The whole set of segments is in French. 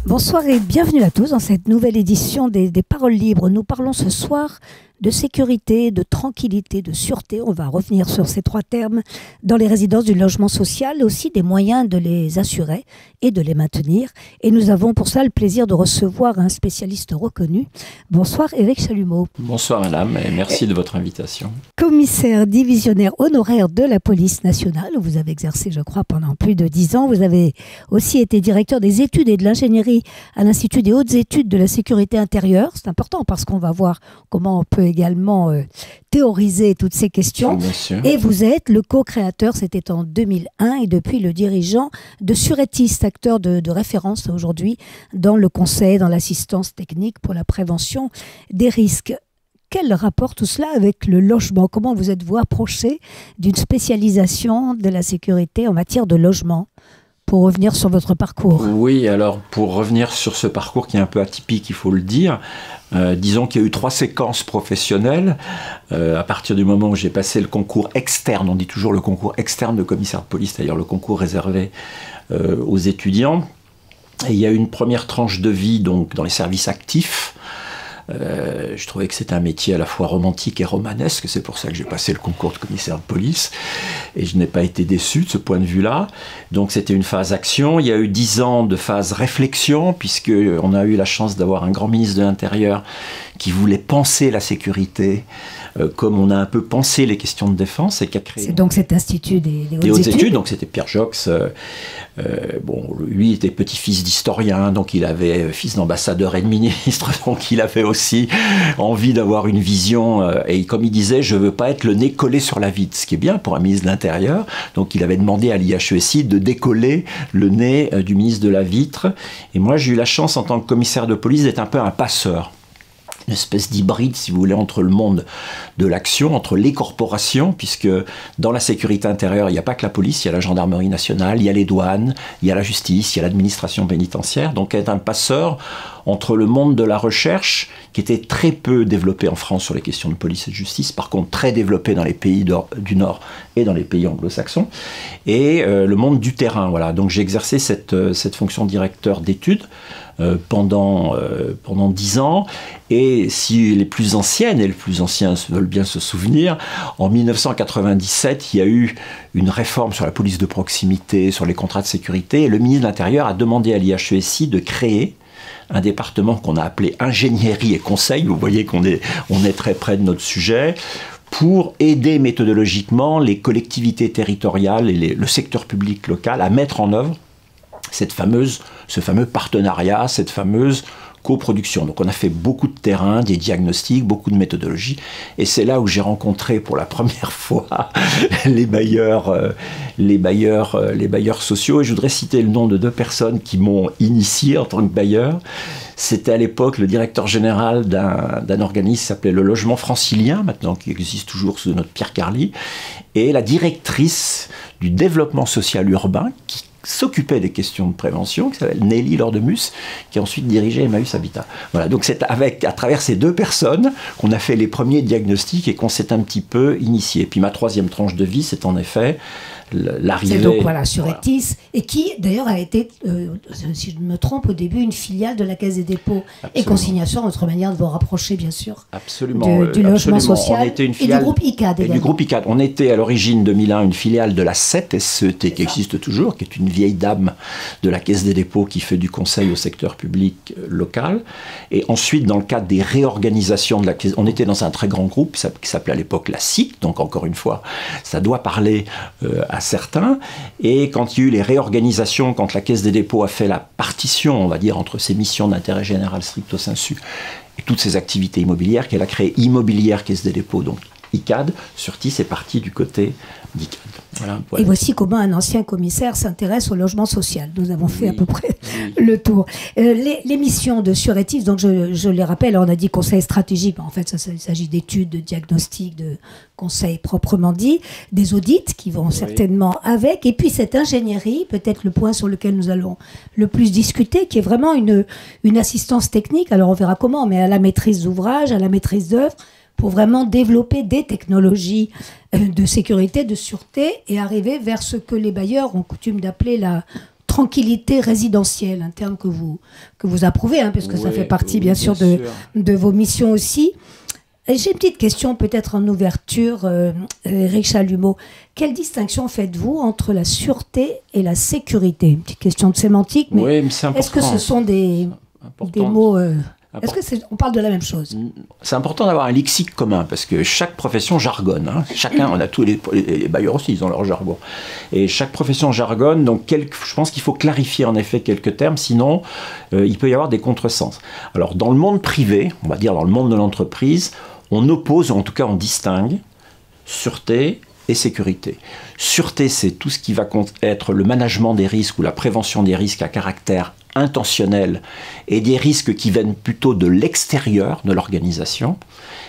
Bonsoir et bienvenue à tous dans cette nouvelle édition des Paroles Libres. Nous parlons ce soir de sécurité, de tranquillité, de sûreté. On va revenir sur ces trois termes dans les résidences du logement social et aussi des moyens de les assurer et de les maintenir. Et nous avons pour ça le plaisir de recevoir un spécialiste reconnu. Bonsoir Éric Chalumeau. Bonsoir madame et merci de votre invitation. Commissaire divisionnaire honoraire de la police nationale, vous avez exercé je crois pendant plus de 10 ans. Vous avez aussi été directeur des études et de l'ingénierie à l'Institut des hautes études de la sécurité intérieure. C'est important parce qu'on va voir comment on peut également théoriser toutes ces questions. Et vous êtes le co-créateur, c'était en 2001, et depuis le dirigeant de Suretis, acteur de référence aujourd'hui dans le conseil, dans l'assistance technique pour la prévention des risques. Quel rapport tout cela avec le logement? Comment vous êtes-vous approché d'une spécialisation de la sécurité en matière de logement? Pour revenir sur votre parcours. Oui, alors pour revenir sur ce parcours qui est un peu atypique, il faut le dire, disons qu'il y a eu 3 séquences professionnelles. À partir du moment où j'ai passé le concours externe, on dit toujours le concours externe de commissaire de police, c'est-à-dire le concours réservé aux étudiants. Et il y a eu une première tranche de vie donc, dans les services actifs. Je trouvais que c'était un métier à la fois romantique et romanesque, c'est pour ça que j'ai passé le concours de commissaire de police et je n'ai pas été déçu de ce point de vue-là. Donc c'était une phase action, il y a eu 10 ans de phase réflexion puisqu'on a eu la chance d'avoir un grand ministre de l'Intérieur qui voulait penser la sécurité comme on a un peu pensé les questions de défense et qui a créé... C'est donc cet institut des hautes études. Donc c'était Pierre Jox. Bon, lui était petit-fils d'historien, donc il avait fils d'ambassadeur et de ministre, donc il avait aussi envie d'avoir une vision. Et comme il disait, je veux pas être le nez collé sur la vitre, ce qui est bien pour un ministre de l'Intérieur. Donc il avait demandé à l'IHESI de décoller le nez du ministre de la Vitre. Et moi j'ai eu la chance en tant que commissaire de police d'être un peu un passeur. Une espèce d'hybride, si vous voulez, entre le monde de l'action, entre les corporations, puisque dans la sécurité intérieure, il n'y a pas que la police, il y a la gendarmerie nationale, il y a les douanes, il y a la justice, il y a l'administration pénitentiaire. Donc être un passeur entre le monde de la recherche, qui était très peu développé en France sur les questions de police et de justice, par contre très développé dans les pays du Nord et dans les pays anglo-saxons, et le monde du terrain. Voilà. Donc j'ai exercé cette fonction de directeur d'études pendant 10 ans, et si les plus anciennes et les plus anciens veulent bien se souvenir, en 1997, il y a eu une réforme sur la police de proximité, sur les contrats de sécurité, et le ministre de l'Intérieur a demandé à l'IHESI de créer un département qu'on a appelé ingénierie et conseil. Vous voyez qu'on est très près de notre sujet, pour aider méthodologiquement les collectivités territoriales et le secteur public local à mettre en œuvre ce fameux partenariat, cette fameuse coproduction. Donc on a fait beaucoup de terrain, des diagnostics, beaucoup de méthodologies, et c'est là où j'ai rencontré pour la première fois les bailleurs sociaux. Et je voudrais citer le nom de 2 personnes qui m'ont initié en tant que bailleur. C'était à l'époque le directeur général d'un organisme qui s'appelait le Logement Francilien, maintenant qui existe toujours sous notre Pierre Carly, et la directrice du développement social urbain qui s'occupait des questions de prévention, qui s'appelle Nelly Lordemus, qui a ensuite dirigé Emmaüs Habitat. Voilà, donc c'est à travers ces 2 personnes qu'on a fait les premiers diagnostics et qu'on s'est un petit peu initié. Puis ma 3e tranche de vie, c'est en effet l'arrivée... C'est donc voilà, Suretis, et qui d'ailleurs a été, si je me trompe, au début une filiale de la Caisse des dépôts et consignations, notre manière de vous rapprocher bien sûr du logement social. On était une filiale, et du groupe ICAD également. Du groupe ICAD. On était à l'origine 2001 une filiale de la SET, SET, qui existe toujours, qui est une vieille dame de la Caisse des dépôts qui fait du conseil au secteur public local. Et ensuite, dans le cadre des réorganisations de la Caisse, on était dans un très grand groupe qui s'appelait à l'époque la SIC, donc encore une fois, ça doit parler à certains. Et quand il y a eu les réorganisations, quand la Caisse des dépôts a fait la partition, on va dire, entre ses missions d'intérêt général stricto sensu et toutes ses activités immobilières, qu'elle a créé Immobilière Caisse des dépôts, donc ICAD. Surtis est parti du côté d'ICAD. Voilà. Et voici comment un ancien commissaire s'intéresse au logement social. Nous avons fait à peu près le tour. Les missions de Surretis, donc je les rappelle, on a dit conseil stratégique, en fait il s'agit d'études, de diagnostics, de conseils proprement dit, des audits qui vont certainement avec, et puis cette ingénierie, peut-être le point sur lequel nous allons le plus discuter, qui est vraiment une assistance technique, alors on verra comment, mais à la maîtrise d'ouvrage, à la maîtrise d'œuvre, pour vraiment développer des technologies de sécurité, de sûreté, et arriver vers ce que les bailleurs ont coutume d'appeler la tranquillité résidentielle, un terme que vous approuvez, hein, parce que ça fait partie bien sûr de vos missions aussi. J'ai une petite question peut-être en ouverture, Éric Chalumeau. Quelle distinction faites-vous entre la sûreté et la sécurité? Une petite question de sémantique, mais, est-ce que ce sont des mots... Est-ce qu'on parle de la même chose? C'est important d'avoir un lexique commun, parce que chaque profession jargonne. Hein. Chacun, on a tous les bailleurs aussi, ils ont leur jargon. Et chaque profession jargonne, donc je pense qu'il faut clarifier en effet quelques termes, sinon il peut y avoir des contresens. Alors dans le monde privé, on va dire dans le monde de l'entreprise, on oppose, ou en tout cas on distingue, sûreté et sécurité. Sûreté, c'est tout ce qui va être le management des risques ou la prévention des risques à caractère intentionnel et des risques qui viennent plutôt de l'extérieur de l'organisation.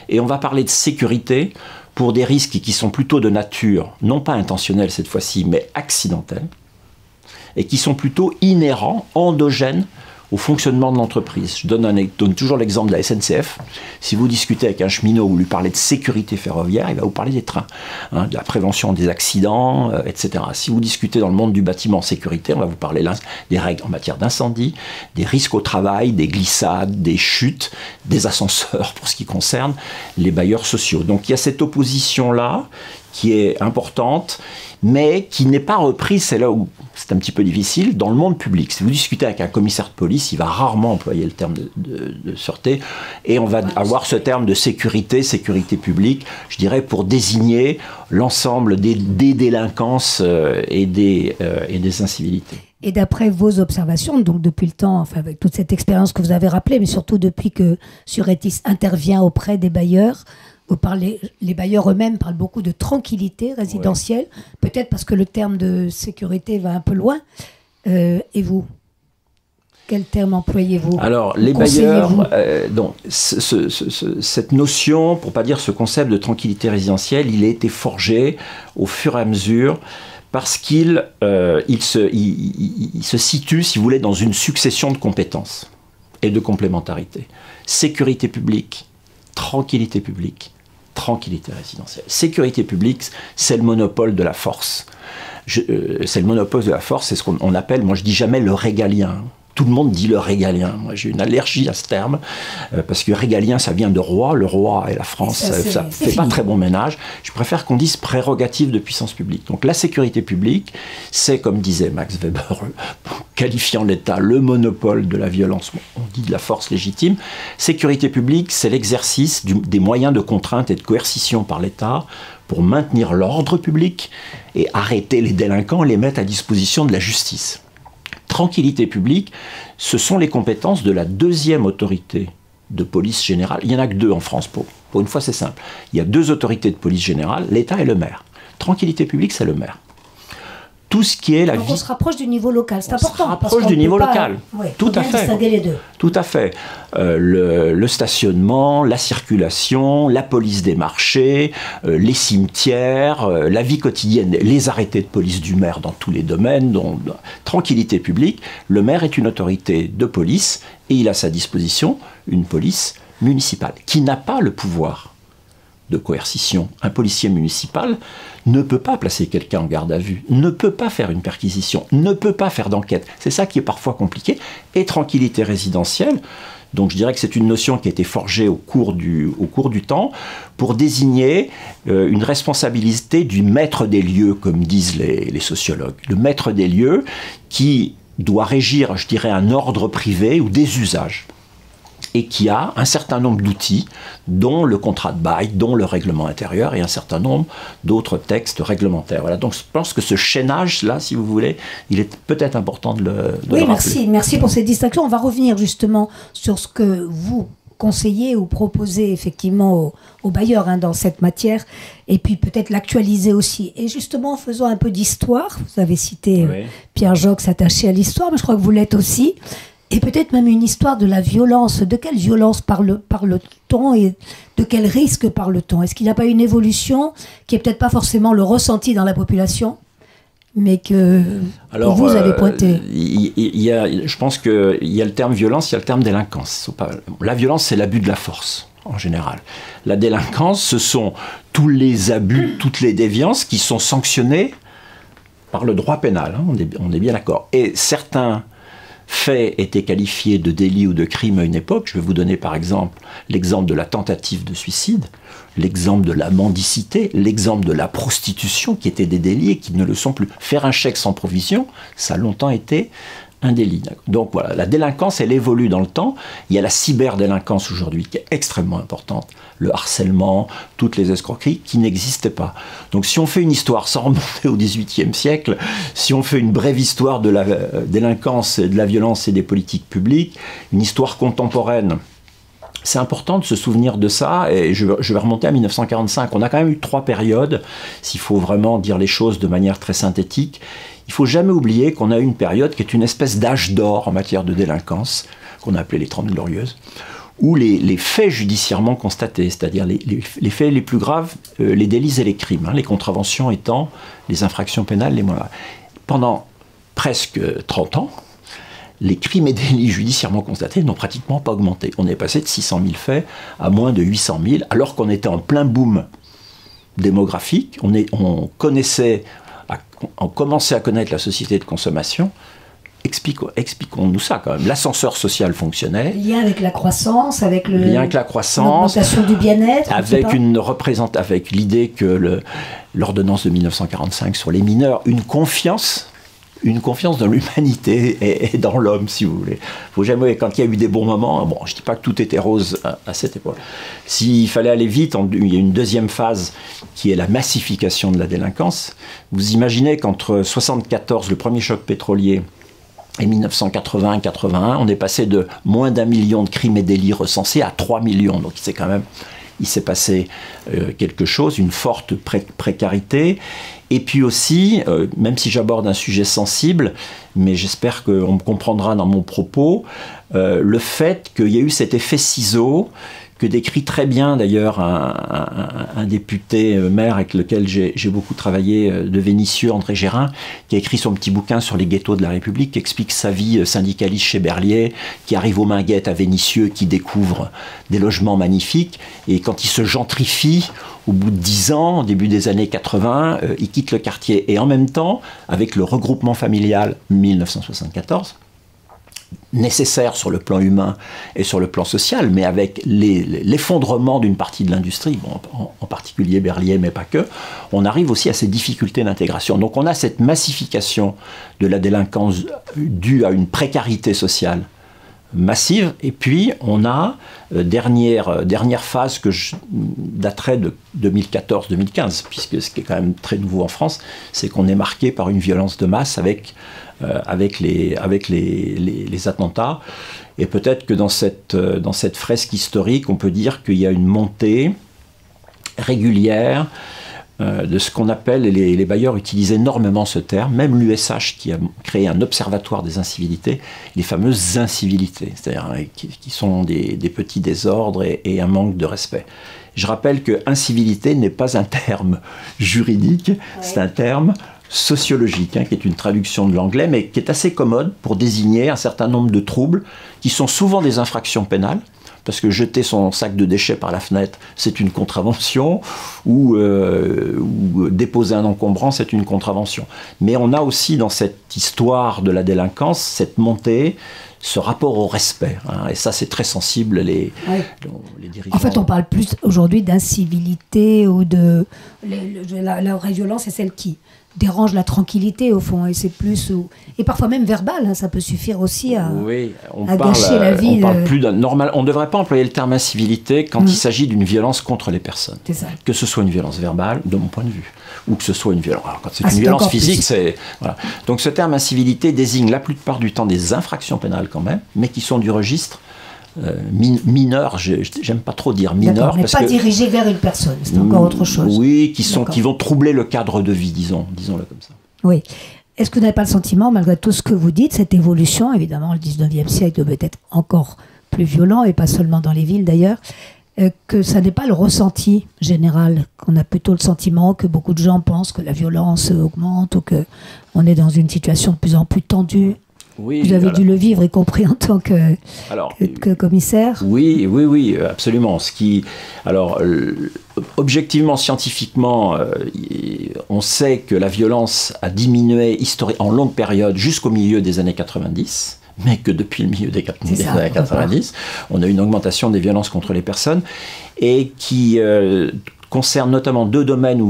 Et on va parler de sécurité pour des risques qui sont plutôt de nature, non pas intentionnelle cette fois-ci, mais accidentelle, et qui sont plutôt inhérents, endogènes au fonctionnement de l'entreprise. Je donne toujours l'exemple de la SNCF. Si vous discutez avec un cheminot, vous lui parlez de sécurité ferroviaire, il va vous parler des trains, hein, de la prévention des accidents, etc. Si vous discutez dans le monde du bâtiment sécurité, on va vous parler des règles en matière d'incendie, des risques au travail, des glissades, des chutes, des ascenseurs pour ce qui concerne les bailleurs sociaux. Donc il y a cette opposition-là qui est importante, mais qui n'est pas reprise, c'est là où c'est un petit peu difficile, dans le monde public. Si vous discutez avec un commissaire de police, il va rarement employer le terme de sûreté, et on va avoir ce terme de sécurité publique, je dirais, pour désigner l'ensemble des délinquances et des incivilités. Et d'après vos observations, donc depuis le temps, enfin avec toute cette expérience que vous avez rappelée, mais surtout depuis que Surretis intervient auprès des bailleurs, les bailleurs eux-mêmes parlent beaucoup de tranquillité résidentielle, peut-être parce que le terme de sécurité va un peu loin. Et vous, quel terme employez-vous? Alors, les bailleurs, donc, cette notion, pour ne pas dire ce concept de tranquillité résidentielle, il a été forgé au fur et à mesure parce qu'il se situe, si vous voulez, dans une succession de compétences et de complémentarité. Sécurité publique, tranquillité publique, tranquillité résidentielle. Sécurité publique, c'est le monopole de la force. C'est le monopole de la force, c'est ce qu'on appelle, moi je dis jamais le régalien. Tout le monde dit le régalien. Moi, j'ai une allergie à ce terme, parce que régalien, ça vient de roi. Le roi et la France, ça fait pas très bon ménage. Je préfère qu'on dise prérogative de puissance publique. Donc la sécurité publique, c'est, comme disait Max Weber, qualifiant l'État, le monopole de la violence. On dit de la force légitime. Sécurité publique, c'est l'exercice des moyens de contrainte et de coercition par l'État pour maintenir l'ordre public et arrêter les délinquants, les mettre à disposition de la justice. Tranquillité publique, ce sont les compétences de la deuxième autorité de police générale. Il n'y en a que deux en France. Pour une fois, c'est simple. Il y a deux autorités de police générale, l'État et le maire. Tranquillité publique, c'est le maire. Tout ce qui est la vie... On se rapproche du niveau local, c'est important. On se rapproche du niveau local. Tout à fait. Distinguer les deux. Tout à fait. Le stationnement, la circulation, la police des marchés, les cimetières, la vie quotidienne, les arrêtés de police du maire dans tous les domaines, donc tranquillité publique. Le maire est une autorité de police et il a à sa disposition une police municipale qui n'a pas le pouvoir de coercition. Un policier municipal ne peut pas placer quelqu'un en garde à vue, ne peut pas faire une perquisition, ne peut pas faire d'enquête. C'est ça qui est parfois compliqué. Et tranquillité résidentielle, donc je dirais que c'est une notion qui a été forgée au cours du temps pour désigner une responsabilité du maître des lieux, comme disent les sociologues. Le maître des lieux qui doit régir, je dirais, un ordre privé ou des usages, et qui a un certain nombre d'outils, dont le contrat de bail, dont le règlement intérieur et un certain nombre d'autres textes réglementaires. Voilà, donc je pense que ce chaînage-là, si vous voulez, il est peut-être important de le rappeler. Merci pour cette distinction. On va revenir justement sur ce que vous conseiller ou proposer effectivement aux bailleurs dans cette matière, et puis peut-être l'actualiser aussi. Et justement, en faisant un peu d'histoire, vous avez cité Pierre Jox attaché à l'histoire, mais je crois que vous l'êtes aussi, et peut-être même une histoire de la violence. De quelle violence parle-t-on et de quel risque parle-t-on? Est-ce qu'il n'y a pas une évolution qui est peut-être pas forcément le ressenti dans la population, mais que vous avez pointé? Je pense qu'il y a le terme violence, il y a le terme délinquance. La violence, c'est l'abus de la force, en général. La délinquance, ce sont tous les abus, toutes les déviances qui sont sanctionnées par le droit pénal. Hein, on est bien d'accord. Et certains faits étaient qualifiés de délits ou de crimes à une époque. Je vais vous donner par exemple l'exemple de la tentative de suicide, l'exemple de la mendicité, l'exemple de la prostitution, qui étaient des délits et qui ne le sont plus. Faire un chèque sans provision, ça a longtemps été un délit. Donc voilà, la délinquance, elle évolue dans le temps. Il y a la cyberdélinquance aujourd'hui qui est extrêmement importante. Le harcèlement, toutes les escroqueries qui n'existaient pas. Donc si on fait une histoire sans remonter au XVIIIe siècle, si on fait une brève histoire de la délinquance, de la violence et des politiques publiques, une histoire contemporaine, c'est important de se souvenir de ça, et je vais remonter à 1945. On a quand même eu 3 périodes, s'il faut vraiment dire les choses de manière très synthétique. Il ne faut jamais oublier qu'on a eu une période qui est une espèce d'âge d'or en matière de délinquance, qu'on a appelé les 30 Glorieuses, où les faits judiciairement constatés, c'est-à-dire les faits les plus graves, les délits et les crimes, les contraventions étant les infractions pénales les moins graves. Pendant presque 30 ans, les crimes et délits judiciairement constatés n'ont pratiquement pas augmenté. On est passé de 600 000 faits à moins de 800 000, alors qu'on était en plein boom démographique. On commençait à connaître la société de consommation. Expliquons-nous ça quand même. L'ascenseur social fonctionnait. Lien avec la croissance, avec l'augmentation du bien-être. Avec l'idée que l'ordonnance de 1945 sur les mineurs, une confiance dans l'humanité et dans l'homme, si vous voulez. Faut jamais, quand il y a eu des bons moments, bon, je dis pas que tout était rose à cette époque. S'il fallait aller vite, il y a une deuxième phase qui est la massification de la délinquance. Vous imaginez qu'entre 1974, le premier choc pétrolier, et 1980-81, on est passé de moins d'1 million de crimes et délits recensés à 3 millions. Donc il s'est passé quelque chose, une forte précarité. Et puis aussi, même si j'aborde un sujet sensible, mais j'espère qu'on me comprendra dans mon propos, le fait qu'il y a eu cet effet ciseau, que décrit très bien d'ailleurs un député maire avec lequel j'ai beaucoup travaillé, de Vénissieux, André Gérin, qui a écrit son petit bouquin sur les ghettos de la République, qui explique sa vie syndicaliste chez Berlier, qui arrive aux Minguettes à Vénissieux, qui découvre des logements magnifiques, et quand il se gentrifie, au bout de 10 ans, au début des années 80, il quitte le quartier. Et en même temps, avec le regroupement familial 1974, nécessaire sur le plan humain et sur le plan social, mais avec l'effondrement d'une partie de l'industrie, bon, en particulier Berlier, mais pas que, on arrive aussi à ces difficultés d'intégration. Donc on a cette massification de la délinquance due à une précarité sociale massive, et puis on a, dernière phase que je daterai de 2014-2015, puisque ce qui est quand même très nouveau en France, c'est qu'on est marqué par une violence de masse avec les attentats. Et peut-être que dans cette fresque historique, on peut dire qu'il y a une montée régulière de ce qu'on appelle, les bailleurs utilisent énormément ce terme, même l'USH qui a créé un observatoire des incivilités, les fameuses incivilités, c'est-à-dire qui sont des petits désordres et un manque de respect. Je rappelle que incivilité n'est pas un terme juridique, c'est un terme sociologique, qui est une traduction de l'anglais, mais qui est assez commode pour désigner un certain nombre de troubles qui sont souvent des infractions pénales, parce que jeter son sac de déchets par la fenêtre, c'est une contravention, ou déposer un encombrant, c'est une contravention. Mais on a aussi dans cette histoire de la délinquance, cette montée, ce rapport au respect. Et ça, c'est très sensible, les dirigeants. En fait, on parle plus aujourd'hui d'incivilité ou de... La vraie violence, c'est celle qui dérange la tranquillité, au fond, et c'est plus... Et parfois même verbal, ça peut suffire aussi à gâcher la vie. On ne devrait pas employer le terme incivilité quand il s'agit d'une violence contre les personnes. C'est ça. Que ce soit une violence verbale, de mon point de vue, ou que ce soit une violence... Alors, quand c'est une violence physique, c'est... Voilà. Donc ce terme incivilité désigne la plupart du temps des infractions pénales quand même, mais qui sont du registre mineurs, j'aime pas trop dire mineurs. Mais pas dirigés vers une personne, c'est encore autre chose. Oui, qui vont troubler le cadre de vie, disons-le comme ça. Oui. Est-ce que vous n'avez pas le sentiment, malgré tout ce que vous dites, cette évolution, évidemment, le 19e siècle doit être encore plus violent, et pas seulement dans les villes d'ailleurs, que ça n'est pas le ressenti général, qu'on a plutôt le sentiment que beaucoup de gens pensent que la violence augmente ou qu'on est dans une situation de plus en plus tendue? Oui, vous avez dû le vivre, y compris en tant que commissaire. Oui, absolument. Objectivement, scientifiquement, on sait que la violence a diminué en longue période jusqu'au milieu des années 90. Mais que depuis le milieu des années 90, on a une augmentation des violences contre les personnes et qui concerne notamment deux domaines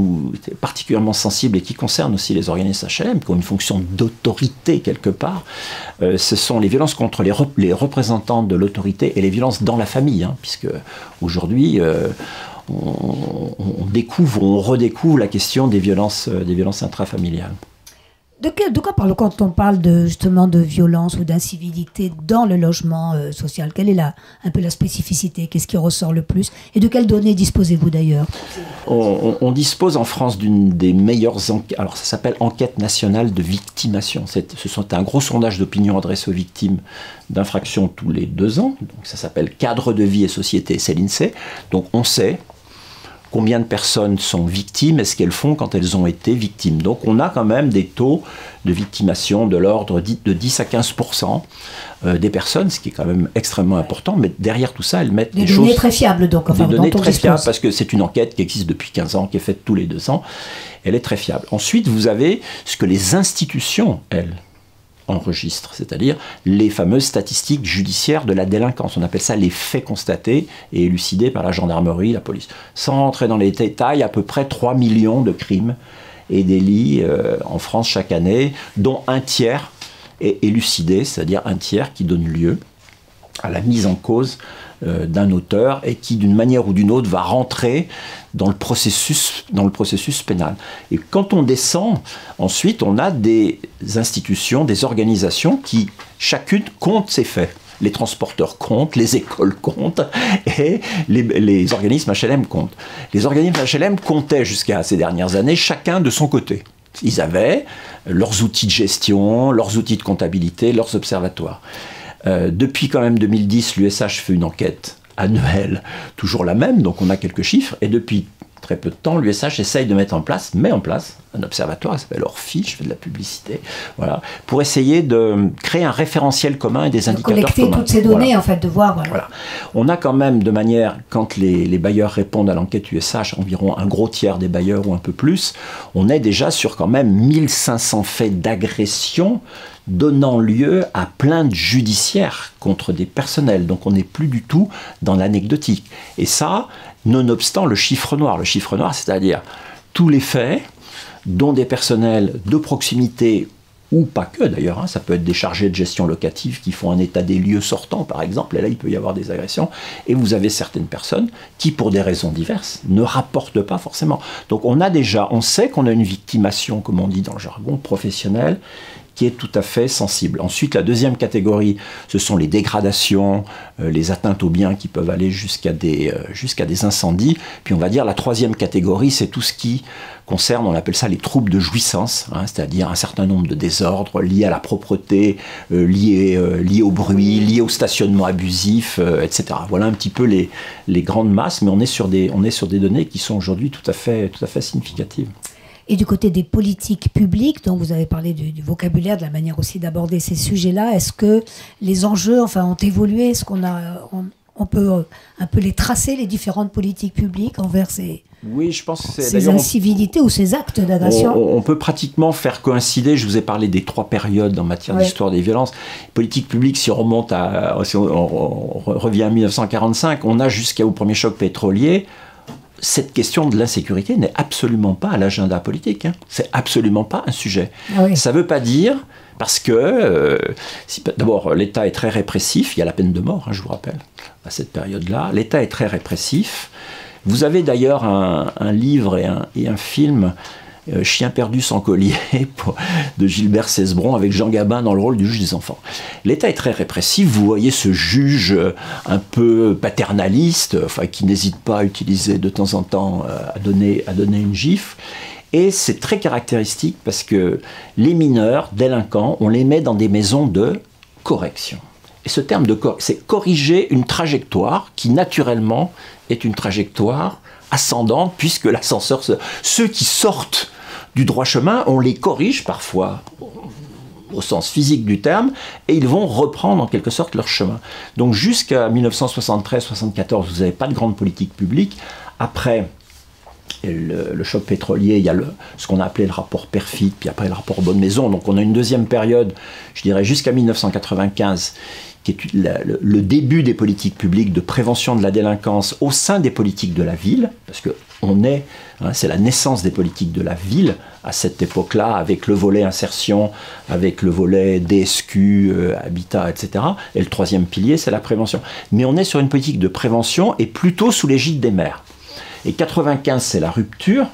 particulièrement sensibles et qui concernent aussi les organismes HLM, qui ont une fonction d'autorité quelque part. Ce sont les violences contre les représentants de l'autorité et les violences dans la famille, puisque aujourd'hui, on redécouvre la question des violences intrafamiliales. De quoi parle quand on parle justement de violence ou d'incivilité dans le logement social? Quelle est un peu la spécificité? Qu'est-ce qui ressort le plus? Et de quelles données disposez-vous d'ailleurs? On dispose en France d'une des meilleures enquêtes. Alors ça s'appelle Enquête nationale de victimation. C'est un gros sondage d'opinion adressé aux victimes d'infractions tous les 2 ans. Donc ça s'appelle Cadre de vie et société, c'est l'INSEE. Donc on sait combien de personnes sont victimes et ce qu'elles font quand elles ont été victimes. Donc on a quand même des taux de victimation de l'ordre de 10 à 15% des personnes, ce qui est quand même extrêmement important. Mais derrière tout ça, elles mettent des données très fiables, donc. Des données très fiables, parce que c'est une enquête qui existe depuis 15 ans, qui est faite tous les 2 ans. Elle est très fiable. Ensuite, vous avez ce que les institutions, elles, enregistrent, c'est-à-dire les fameuses statistiques judiciaires de la délinquance. On appelle ça les faits constatés et élucidés par la gendarmerie, la police. Sans rentrer dans les détails, à peu près 3 millions de crimes et délits en France chaque année, dont un tiers est élucidé, c'est-à-dire un tiers qui donne lieu à la mise en cause d'un auteur et qui, d'une manière ou d'une autre, va rentrer dans le processus pénal. Et quand on descend, ensuite, on a des institutions, des organisations qui, chacune, comptent ces faits. Les transporteurs comptent, les écoles comptent, et les organismes HLM comptent. Les organismes HLM comptaient jusqu'à ces dernières années, chacun de son côté. Ils avaient leurs outils de gestion, leurs outils de comptabilité, leurs observatoires. Depuis quand même 2010, l'USH fait une enquête annuelle, toujours la même, donc on a quelques chiffres, et depuis très peu de temps, l'USH essaye de met en place un observatoire, qui s'appelle Orphi, je fais de la publicité, voilà, pour essayer de créer un référentiel commun et des indicateurs communs. Collecter toutes ces données, en fait, de voir. Voilà. On a quand même de manière, quand les bailleurs répondent à l'enquête USH, environ un gros tiers des bailleurs ou un peu plus, on est déjà sur quand même 1500 faits d'agression donnant lieu à plaintes judiciaires contre des personnels. Donc on n'est plus du tout dans l'anecdotique. Et ça, nonobstant le chiffre noir. Le chiffre noir, c'est-à-dire tous les faits dont des personnels de proximité, ou pas que d'ailleurs, ça peut être des chargés de gestion locative qui font un état des lieux sortant, par exemple, et là il peut y avoir des agressions, et vous avez certaines personnes qui, pour des raisons diverses, ne rapportent pas forcément. Donc on sait qu'on a une victimation, comme on dit dans le jargon professionnel, qui est tout à fait sensible. Ensuite, la deuxième catégorie, ce sont les dégradations, les atteintes aux biens qui peuvent aller jusqu'à des incendies. Puis on va dire la troisième catégorie, c'est tout ce qui concerne, on appelle ça les troubles de jouissance, c'est-à-dire un certain nombre de désordres liés à la propreté, liés au bruit, liés au stationnement abusif, etc. Voilà un petit peu les grandes masses, mais on est sur des données qui sont aujourd'hui tout à fait significatives. Et du côté des politiques publiques, donc vous avez parlé du vocabulaire, de la manière aussi d'aborder ces sujets-là, est-ce que les enjeux ont évolué? Est-ce qu'on peut un peu les tracer, les différentes politiques publiques envers ces incivilités ou ces actes d'agression? On peut pratiquement faire coïncider, je vous ai parlé des 3 périodes en matière d'histoire des violences. Politique publique, si on revient à 1945, on a jusqu'au premier choc pétrolier. Cette question de l'insécurité n'est absolument pas à l'agenda politique. C'est absolument pas un sujet. Ça ne veut pas dire, parce que, d'abord, l'État est très répressif. Il y a la peine de mort, je vous rappelle, à cette période-là. L'État est très répressif. Vous avez d'ailleurs un livre et un film Chien perdu sans collier de Gilbert Cesbron avec Jean Gabin dans le rôle du juge des enfants. L'État est très répressif. Vous voyez ce juge un peu paternaliste, enfin, qui n'hésite pas à utiliser de temps en temps à donner une gifle. Et c'est très caractéristique parce que les mineurs délinquants, on les met dans des maisons de correction. Et ce terme de c'est corriger une trajectoire qui naturellement est une trajectoire ascendante, puisque l'ascenseur, ceux qui sortent du droit chemin, on les corrige parfois au sens physique du terme, et ils vont reprendre en quelque sorte leur chemin. Donc jusqu'à 1973-74, vous n'avez pas de grande politique publique. Après le choc pétrolier, il y a ce qu'on a appelé le rapport Perfit, puis après le rapport Bonne Maison. Donc on a une deuxième période, je dirais jusqu'à 1995, qui est le début des politiques publiques de prévention de la délinquance au sein des politiques de la ville, parce que c'est la naissance des politiques de la ville à cette époque-là, avec le volet insertion, avec le volet DSQ, habitat, etc. Et le troisième pilier, c'est la prévention. Mais on est sur une politique de prévention et plutôt sous l'égide des maires. Et 95, c'est la rupture,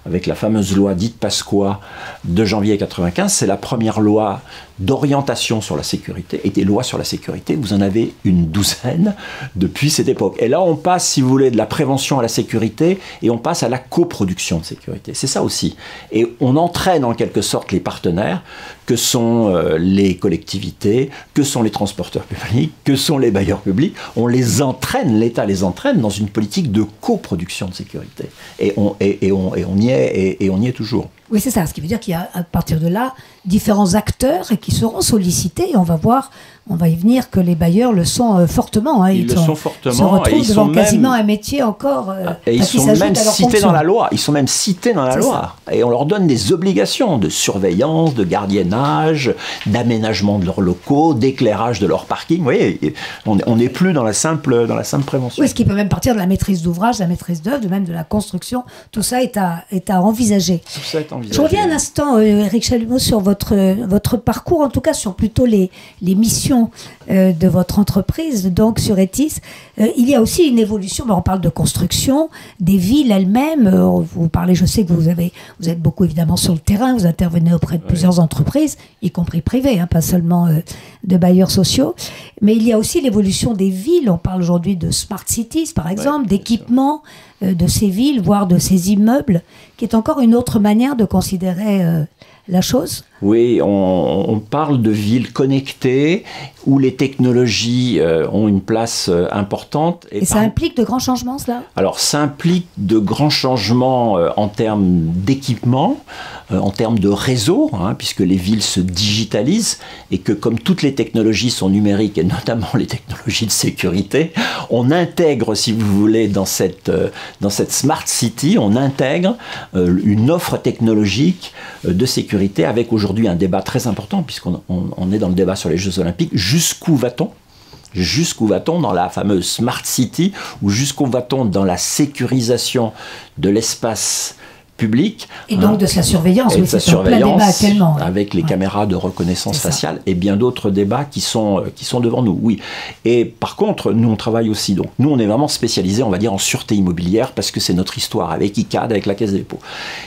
avec la fameuse loi dite Pasqua de janvier 95. C'est la première loi d'orientation sur la sécurité. Et des lois sur la sécurité, vous en avez une douzaine depuis cette époque. Et là, on passe, si vous voulez, de la prévention à la sécurité, et on passe à la coproduction de sécurité. C'est ça aussi. Et on entraîne en quelque sorte les partenaires, que sont les collectivités, que sont les transporteurs publics, que sont les bailleurs publics. On les entraîne, l'État les entraîne dans une politique de coproduction de sécurité. Et on y est toujours. Oui, c'est ça. Ce qui veut dire qu'il y a, à partir de là, différents acteurs qui seront sollicités. Et on va voir, on va y venir, que les bailleurs le sont fortement. Hein. Ils le sont fortement. Se retrouvent devant quasiment un métier encore. Et ils sont même cités dans la loi. Ils sont même cités dans la loi. Et on leur donne des obligations de surveillance, de gardiennage, d'aménagement de leurs locaux, d'éclairage de leur parking. Vous voyez, on n'est plus dans la simple prévention. Oui, ce qui peut même partir de la maîtrise d'ouvrage, de la maîtrise d'œuvre, même de la construction. Tout ça est à envisager. Tout ça est envisagé. Je reviens un instant, Éric Chalumeau, sur votre parcours, en tout cas sur plutôt les missions de votre entreprise, donc sur Etis. Il y a aussi une évolution, on parle de construction, des villes elles-mêmes. Vous parlez, je sais que vous êtes beaucoup évidemment sur le terrain, vous intervenez auprès de plusieurs entreprises, y compris privées, hein, pas seulement de bailleurs sociaux. Mais il y a aussi l'évolution des villes. On parle aujourd'hui de smart cities, par exemple, d'équipements de ces villes, voire de ces immeubles, qui est encore une autre manière de considérer la chose. Oui, on parle de villes connectées où les technologies ont une place importante. Et ça implique de grands changements, cela ? Alors, ça implique de grands changements en termes d'équipement, en termes de réseau, hein, puisque les villes se digitalisent et que comme toutes les technologies sont numériques, et notamment les technologies de sécurité, on intègre, si vous voulez, dans cette Smart City, on intègre une offre technologique de sécurité avec aujourd'hui un débat très important, puisqu'on est dans le débat sur les Jeux Olympiques. Jusqu'où va-t-on ? Jusqu'où va-t-on dans la fameuse Smart City, ou jusqu'où va-t-on dans la sécurisation de l'espace public, et donc de sa surveillance, oui, c'est en plein débat actuellement. Avec les caméras de reconnaissance faciale et bien d'autres débats qui sont devant nous, oui. Et par contre, nous on travaille aussi, donc nous on est vraiment spécialisés, on va dire, en sûreté immobilière, parce que c'est notre histoire avec ICAD, avec la Caisse des dépôts.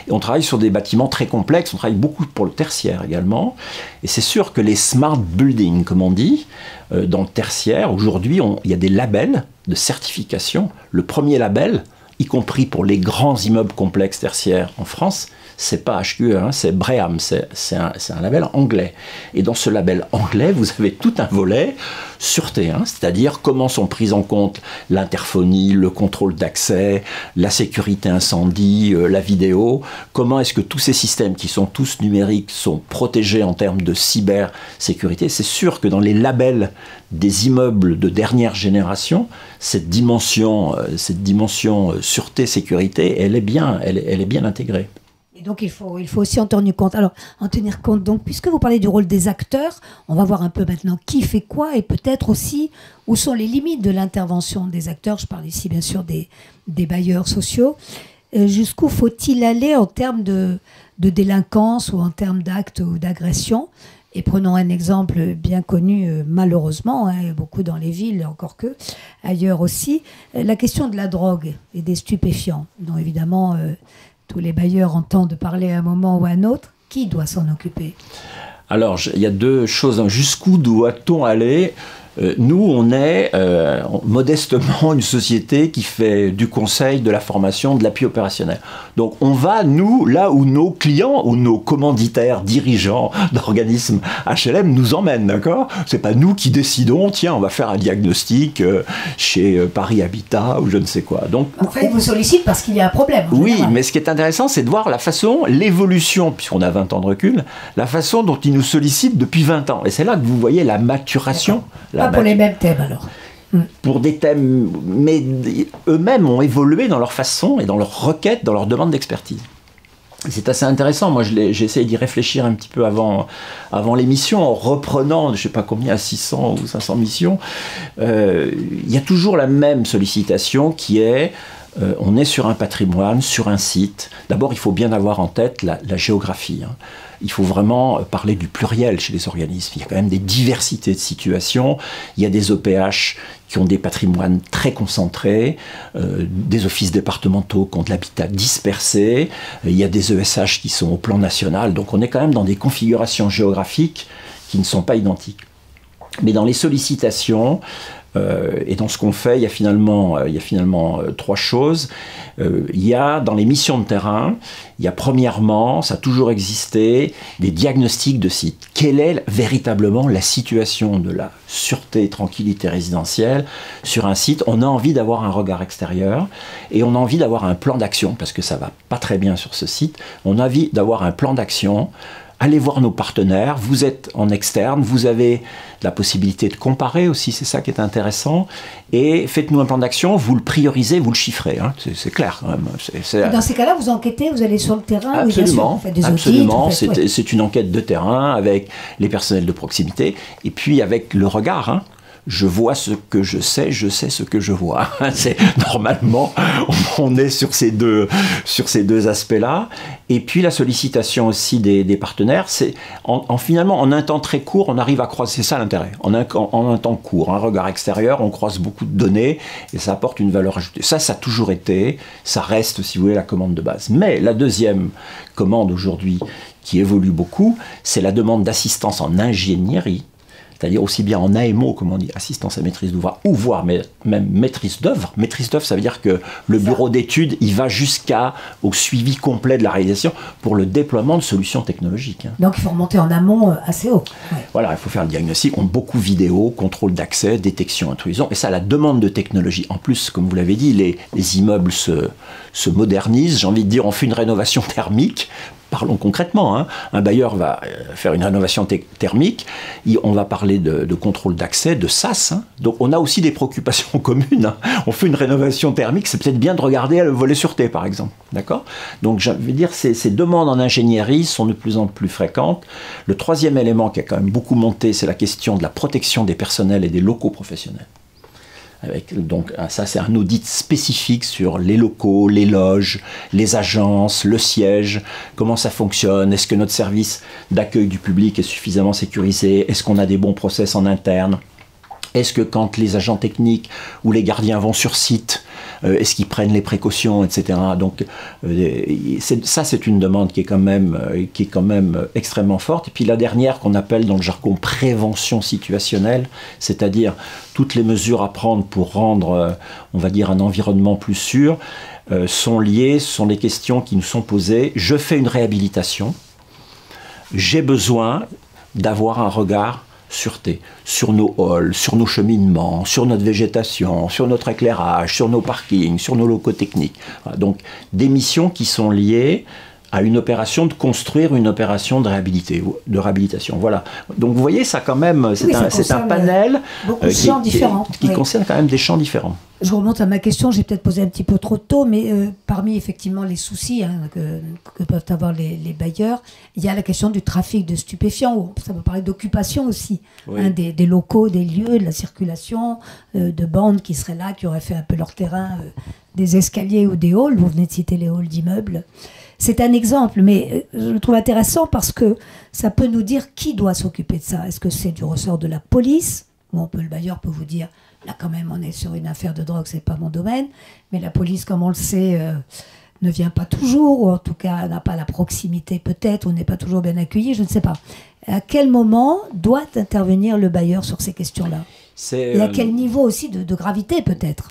Et on travaille sur des bâtiments très complexes, on travaille beaucoup pour le tertiaire également, et c'est sûr que les smart buildings, comme on dit, dans le tertiaire, aujourd'hui, il y a des labels de certification. Le premier label, y compris pour les grands immeubles complexes tertiaires en France, c'est pas HQE, hein, c'est BREEAM, c'est un label anglais. Et dans ce label anglais, vous avez tout un volet sûreté, hein, c'est-à-dire comment sont prises en compte l'interphonie, le contrôle d'accès, la sécurité incendie, la vidéo, comment est-ce que tous ces systèmes qui sont tous numériques sont protégés en termes de cybersécurité. C'est sûr que dans les labels des immeubles de dernière génération, cette dimension sûreté-sécurité, elle est bien intégrée. Et donc il faut aussi en tenir compte. Alors, en tenir compte, donc, puisque vous parlez du rôle des acteurs, on va voir un peu maintenant qui fait quoi, et peut-être aussi où sont les limites de l'intervention des acteurs. Je parle ici bien sûr des bailleurs sociaux. Jusqu'où faut-il aller en termes de délinquance ou en termes d'actes ou d'agression ? Et prenons un exemple bien connu, malheureusement, hein, beaucoup dans les villes, encore que ailleurs aussi, la question de la drogue et des stupéfiants, dont évidemment tous les bailleurs entendent parler à un moment ou à un autre. Qui doit s'en occuper? Alors, il y a deux choses. Jusqu'où doit-on aller? Nous, on est modestement une société qui fait du conseil, de la formation, de l'appui opérationnel. Donc on va, nous, là où nos clients ou nos commanditaires, dirigeants d'organismes HLM nous emmènent, d'accord? C'est pas nous qui décidons, tiens, on va faire un diagnostic chez Paris Habitat ou je ne sais quoi. Donc, en fait, ils vous sollicitent parce qu'il y a un problème. Oui, mais ce qui est intéressant, c'est de voir la façon, l'évolution, puisqu'on a 20 ans de recul, la façon dont ils nous sollicitent depuis 20 ans. Et c'est là que vous voyez la maturation. Pas pour les mêmes thèmes alors. Pour des thèmes, mais eux-mêmes ont évolué dans leur façon et dans leur requête, dans leur demande d'expertise. C'est assez intéressant. Moi, j'ai essayé d'y réfléchir un petit peu avant l'émission, en reprenant, je ne sais pas combien, 600 ou 500 missions. Il y a toujours la même sollicitation qui est on est sur un patrimoine, sur un site. D'abord, il faut bien avoir en tête la géographie. Hein. Il faut vraiment parler du pluriel chez les organismes. Il y a quand même des diversités de situations. Il y a des OPH qui ont des patrimoines très concentrés, des offices départementaux qui ont de l'habitat dispersé, il y a des ESH qui sont au plan national. Donc on est quand même dans des configurations géographiques qui ne sont pas identiques. Mais dans les sollicitations, et dans ce qu'on fait, il y a finalement trois choses. Il y a dans les missions de terrain, il y a premièrement, ça a toujours existé, des diagnostics de site. Quelle est véritablement la situation de la sûreté et tranquillité résidentielle sur un site? On a envie d'avoir un regard extérieur et on a envie d'avoir un plan d'action parce que ça va pas très bien sur ce site. On a envie d'avoir un plan d'action. Allez voir nos partenaires, vous êtes en externe, vous avez la possibilité de comparer aussi, c'est ça qui est intéressant, et faites-nous un plan d'action, vous le priorisez, vous le chiffrez, hein. C'est clair quand même. Dans ces cas-là, vous enquêtez, vous allez sur le terrain? Absolument, oui, bien sûr, vous faites des absolument. Audits, C'est une enquête de terrain avec les personnels de proximité, et puis avec le regard, hein. Je vois ce que je sais ce que je vois. C'est normalement, on est sur ces deux aspects-là. Et puis la sollicitation aussi des partenaires, c'est finalement en un temps très court, on arrive à croiser, c'est ça l'intérêt. En un temps court, un regard extérieur, on croise beaucoup de données et ça apporte une valeur ajoutée. Ça a toujours été, ça reste, si vous voulez, la commande de base. Mais la deuxième commande aujourd'hui, qui évolue beaucoup, c'est la demande d'assistance en ingénierie. C'est-à-dire aussi bien en AMO, comme on dit, assistance à maîtrise d'ouvrage, ou voire même maîtrise d'œuvre. Maîtrise d'œuvre, ça veut dire que le bureau d'études, il va jusqu'au suivi complet de la réalisation pour le déploiement de solutions technologiques. Hein. Donc il faut remonter en amont assez haut. Ouais. Voilà, il faut faire le diagnostic, on beaucoup vidéo, contrôle d'accès, détection, intrusion, et ça, la demande de technologie. En plus, comme vous l'avez dit, les immeubles se modernisent, j'ai envie de dire, on fait une rénovation thermique. Parlons concrètement, hein. Un bailleur va faire une rénovation thermique, on va parler de contrôle d'accès, de SAS, hein. Donc on a aussi des préoccupations communes. Hein. On fait une rénovation thermique, c'est peut-être bien de regarder le volet sûreté par exemple, d'accord? Donc je veux dire, ces demandes en ingénierie sont de plus en plus fréquentes. Le troisième élément qui a quand même beaucoup monté, c'est la question de la protection des personnels et des locaux professionnels. Donc ça, c'est un audit spécifique sur les locaux, les loges, les agences, le siège, comment ça fonctionne, est-ce que notre service d'accueil du public est suffisamment sécurisé, est-ce qu'on a des bons process en interne, est-ce que quand les agents techniques ou les gardiens vont sur site, est-ce qu'ils prennent les précautions, etc. Donc ça, c'est une demande qui est quand même extrêmement forte. Et puis la dernière qu'on appelle dans le jargon prévention situationnelle, c'est-à-dire toutes les mesures à prendre pour rendre, on va dire, un environnement plus sûr, sont liées, ce sont les questions qui nous sont posées. Je fais une réhabilitation, j'ai besoin d'avoir un regard sûreté, sur nos halls, sur nos cheminements, sur notre végétation, sur notre éclairage, sur nos parkings, sur nos locaux techniques. Voilà, donc des missions qui sont liées à une opération de construire une opération de réhabilitation. Voilà. Donc vous voyez, ça quand même, c'est un panel qui concerne quand même des champs différents. Je remonte à ma question, j'ai peut-être posé un petit peu trop tôt, mais parmi effectivement les soucis que peuvent avoir les bailleurs, il y a la question du trafic de stupéfiants, ça peut parler d'occupation aussi, oui. Hein, des locaux, des lieux, de la circulation, de bandes qui seraient là, qui auraient fait un peu leur terrain, des escaliers ou des halls, vous venez de citer les halls d'immeubles. C'est un exemple, mais je le trouve intéressant parce que ça peut nous dire qui doit s'occuper de ça. Est-ce que c'est du ressort de la police? Bon, le bailleur peut vous dire, là quand même on est sur une affaire de drogue, c'est pas mon domaine, mais la police, comme on le sait, ne vient pas toujours, ou en tout cas n'a pas la proximité peut-être, ou n'est pas toujours bien accueilli, je ne sais pas. À quel moment doit intervenir le bailleur sur ces questions-là? Et à quel niveau aussi de gravité peut-être?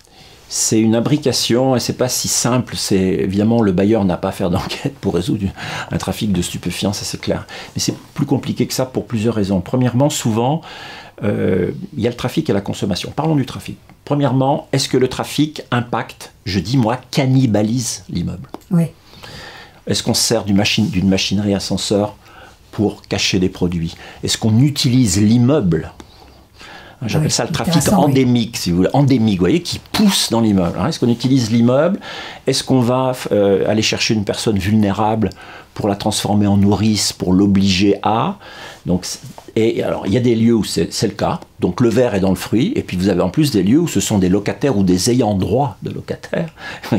C'est une imbrication et c'est pas si simple. C'est évidemment le bailleur n'a pas à faire d'enquête pour résoudre un trafic de stupéfiants, ça c'est clair. Mais c'est plus compliqué que ça pour plusieurs raisons. Premièrement, souvent, il y a le trafic et la consommation. Parlons du trafic. Premièrement, est-ce que le trafic impacte, je dis moi, cannibalise l'immeuble? Oui. Est-ce qu'on se sert d'une machinerie ascenseur pour cacher des produits? Est-ce qu'on utilise l'immeuble? J'appelle ça le trafic endémique, si vous voulez. Endémique, vous voyez, qui pousse dans l'immeuble. Est-ce qu'on utilise l'immeuble? Est-ce qu'on va aller chercher une personne vulnérable pour la transformer en nourrice, pour l'obliger à... Donc, et alors, il y a des lieux où c'est le cas. Donc, le verre est dans le fruit. Et puis, vous avez en plus des lieux où ce sont des locataires ou des ayants droit de locataires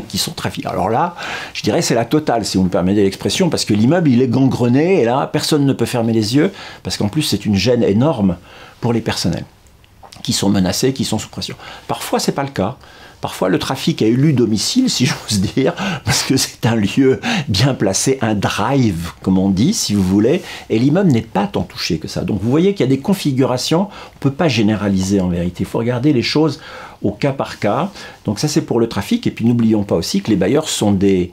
qui sont trafiqués. Alors là, je dirais c'est la totale, si vous me permettez l'expression, parce que l'immeuble, il est gangrené. Et là, personne ne peut fermer les yeux, parce qu'en plus, c'est une gêne énorme pour les personnels qui sont menacés, qui sont sous pression. Parfois, c'est pas le cas. Parfois, le trafic a élu domicile, si j'ose dire, parce que c'est un lieu bien placé, un drive, comme on dit, si vous voulez, et l'immeuble n'est pas tant touché que ça. Donc, vous voyez qu'il y a des configurations, on ne peut pas généraliser en vérité. Il faut regarder les choses au cas par cas. Donc, ça, c'est pour le trafic. Et puis, n'oublions pas aussi que les bailleurs sont des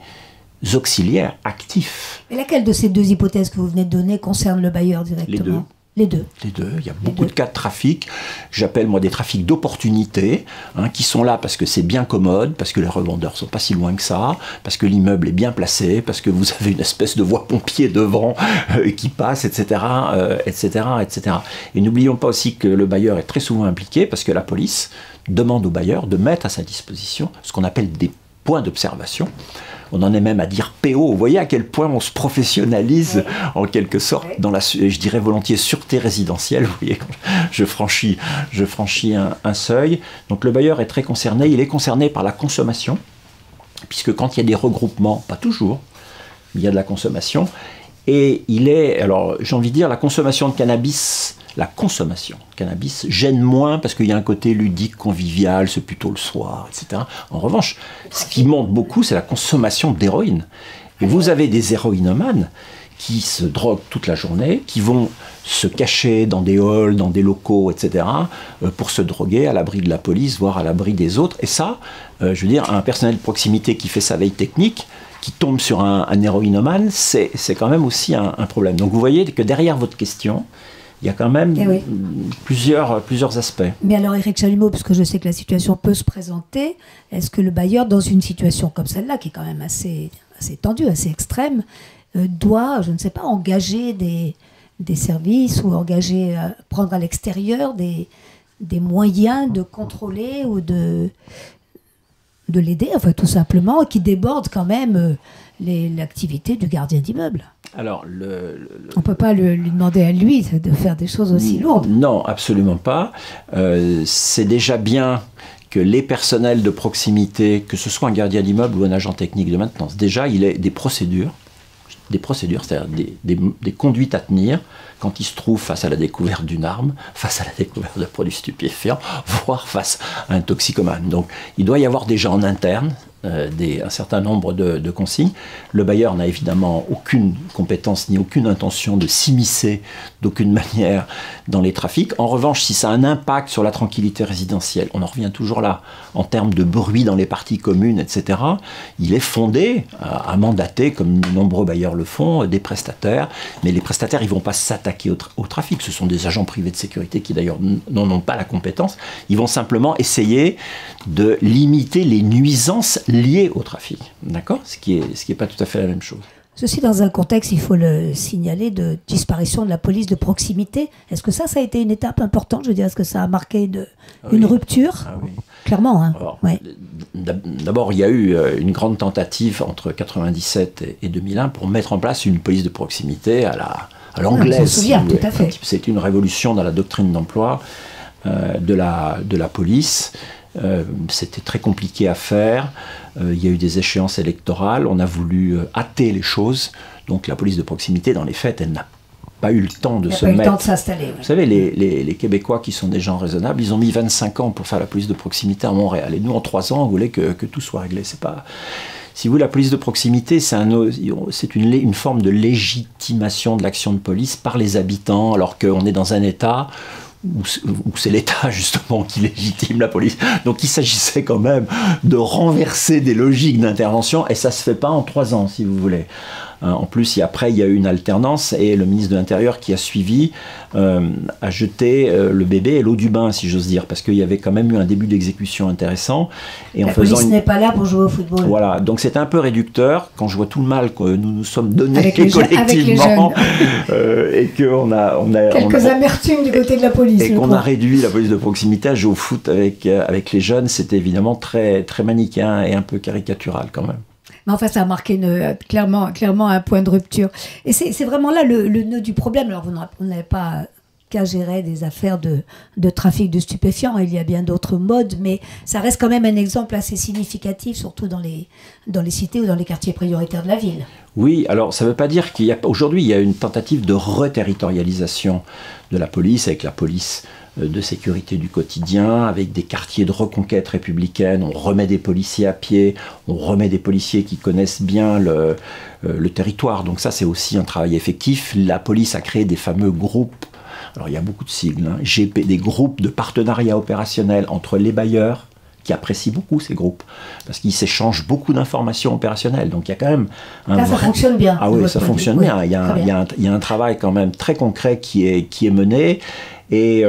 auxiliaires actifs. Et laquelle de ces deux hypothèses que vous venez de donner concerne le bailleur directement? Les deux. Les deux. Les deux. Il y a beaucoup de cas de trafic. J'appelle moi des trafics d'opportunité, qui sont là parce que c'est bien commode, parce que les revendeurs sont pas si loin que ça, parce que l'immeuble est bien placé, parce que vous avez une espèce de voie pompier devant qui passe, etc., etc., etc. Et n'oublions pas aussi que le bailleur est très souvent impliqué parce que la police demande au bailleur de mettre à sa disposition ce qu'on appelle des points d'observation. On en est même à dire PO. Vous voyez à quel point on se professionnalise en quelque sorte dans la, je dirais volontiers, sûreté résidentielle. Vous voyez, je franchis un seuil. Donc le bailleur est très concerné. Il est concerné par la consommation, puisque quand il y a des regroupements, pas toujours, il y a de la consommation. Et il est, alors j'ai envie de dire, la consommation de cannabis gêne moins parce qu'il y a un côté ludique, convivial, c'est plutôt le soir, etc. En revanche, ce qui monte beaucoup, c'est la consommation d'héroïne. Et vous avez des héroïnomanes qui se droguent toute la journée, qui vont se cacher dans des halls, dans des locaux, etc., pour se droguer à l'abri de la police, voire à l'abri des autres. Et ça, je veux dire, un personnel de proximité qui fait sa veille technique, qui tombe sur un héroïnomane, c'est quand même aussi un problème. Donc vous voyez que derrière votre question, il y a quand même plusieurs aspects. Mais alors Éric Chalumeau, parce que je sais que la situation peut se présenter, est-ce que le bailleur, dans une situation comme celle-là, qui est quand même assez tendue, assez extrême, doit, je ne sais pas, engager des services ou engager, prendre à l'extérieur des moyens de contrôler ou de l'aider, enfin tout simplement, qui déborde quand même l'activité du gardien d'immeuble? Alors, on ne peut pas lui demander à lui de faire des choses aussi lourdes. Non, absolument pas. C'est déjà bien que les personnels de proximité, que ce soit un gardien d'immeuble ou un agent technique de maintenance, déjà il ait des procédures, c'est-à-dire des conduites à tenir quand il se trouve face à la découverte d'une arme, face à la découverte de produits stupéfiants, voire face à un toxicomane. Donc il doit y avoir déjà en interne un certain nombre de consignes. Le bailleur n'a évidemment aucune compétence ni aucune intention de s'immiscer d'aucune manière dans les trafics. En revanche, si ça a un impact sur la tranquillité résidentielle, on en revient toujours là, en termes de bruit dans les parties communes, etc., il est fondé à mandater, comme de nombreux bailleurs le font, des prestataires. Mais les prestataires, ils ne vont pas s'attaquer au trafic. Ce sont des agents privés de sécurité qui d'ailleurs n'en ont pas la compétence. Ils vont simplement essayer de limiter les nuisances liées au trafic. D'accord ? Ce qui est pas tout à fait la même chose. Ceci dans un contexte, il faut le signaler, de disparition de la police de proximité. Est-ce que ça a été une étape importante? Je veux dire, est-ce que ça a marqué une rupture? Oui. Clairement. Hein. Alors, d'abord, il y a eu une grande tentative entre 1997 et 2001 pour mettre en place une police de proximité à l'anglaise. On s'en souvient, tout à fait. C'est une révolution dans la doctrine d'emploi de la police. C'était très compliqué à faire. Il y a eu des échéances électorales. On a voulu hâter les choses. Donc la police de proximité, dans les faits, elle n'a pas eu le temps de se mettre... le temps de s'installer. Oui. Vous savez, les Québécois qui sont des gens raisonnables, ils ont mis 25 ans pour faire la police de proximité à Montréal. Et nous, en 3 ans, on voulait que tout soit réglé. Si vous voulez, la police de proximité, c'est une forme de légitimation de l'action de police par les habitants, alors qu'on est dans un État où c'est l'État justement qui légitime la police. Donc il s'agissait quand même de renverser des logiques d'intervention, et ça se fait pas en 3 ans, si vous voulez. En plus, après, il y a eu une alternance, et le ministre de l'Intérieur qui a suivi a jeté le bébé et l'eau du bain, si j'ose dire, parce qu'il y avait quand même eu un début d'exécution intéressant. Et la police n'est pas là pour jouer au football. Voilà, donc c'est un peu réducteur quand je vois tout le mal que nous nous sommes donnés collectivement, et qu'on a quelques amertumes du côté de la police. Et qu'on a réduit la police de proximité à jouer au foot avec les jeunes. C'était évidemment très, très manichéen et un peu caricatural quand même. Mais enfin, ça a marqué clairement un point de rupture. Et c'est vraiment là le nœud du problème. Alors, vous n'avez pas qu'à gérer des affaires de trafic de stupéfiants. Il y a bien d'autres modes, mais ça reste quand même un exemple assez significatif, surtout dans les cités ou dans les quartiers prioritaires de la ville. Oui, alors ça ne veut pas dire qu'aujourd'hui, il y a une tentative de reterritorialisation de la police, avec la police de sécurité du quotidien, avec des quartiers de reconquête républicaine. On remet des policiers à pied, on remet des policiers qui connaissent bien le territoire. Donc ça, c'est aussi un travail effectif. La police a créé des fameux groupes, alors il y a beaucoup de sigles, hein, GP, des groupes de partenariat opérationnel entre les bailleurs, qui apprécient beaucoup ces groupes, parce qu'ils s'échangent beaucoup d'informations opérationnelles. Donc il y a quand même ça fonctionne bien. Ah oui, ça fonctionne bien. Oui, il y a un travail quand même très concret qui est mené. Et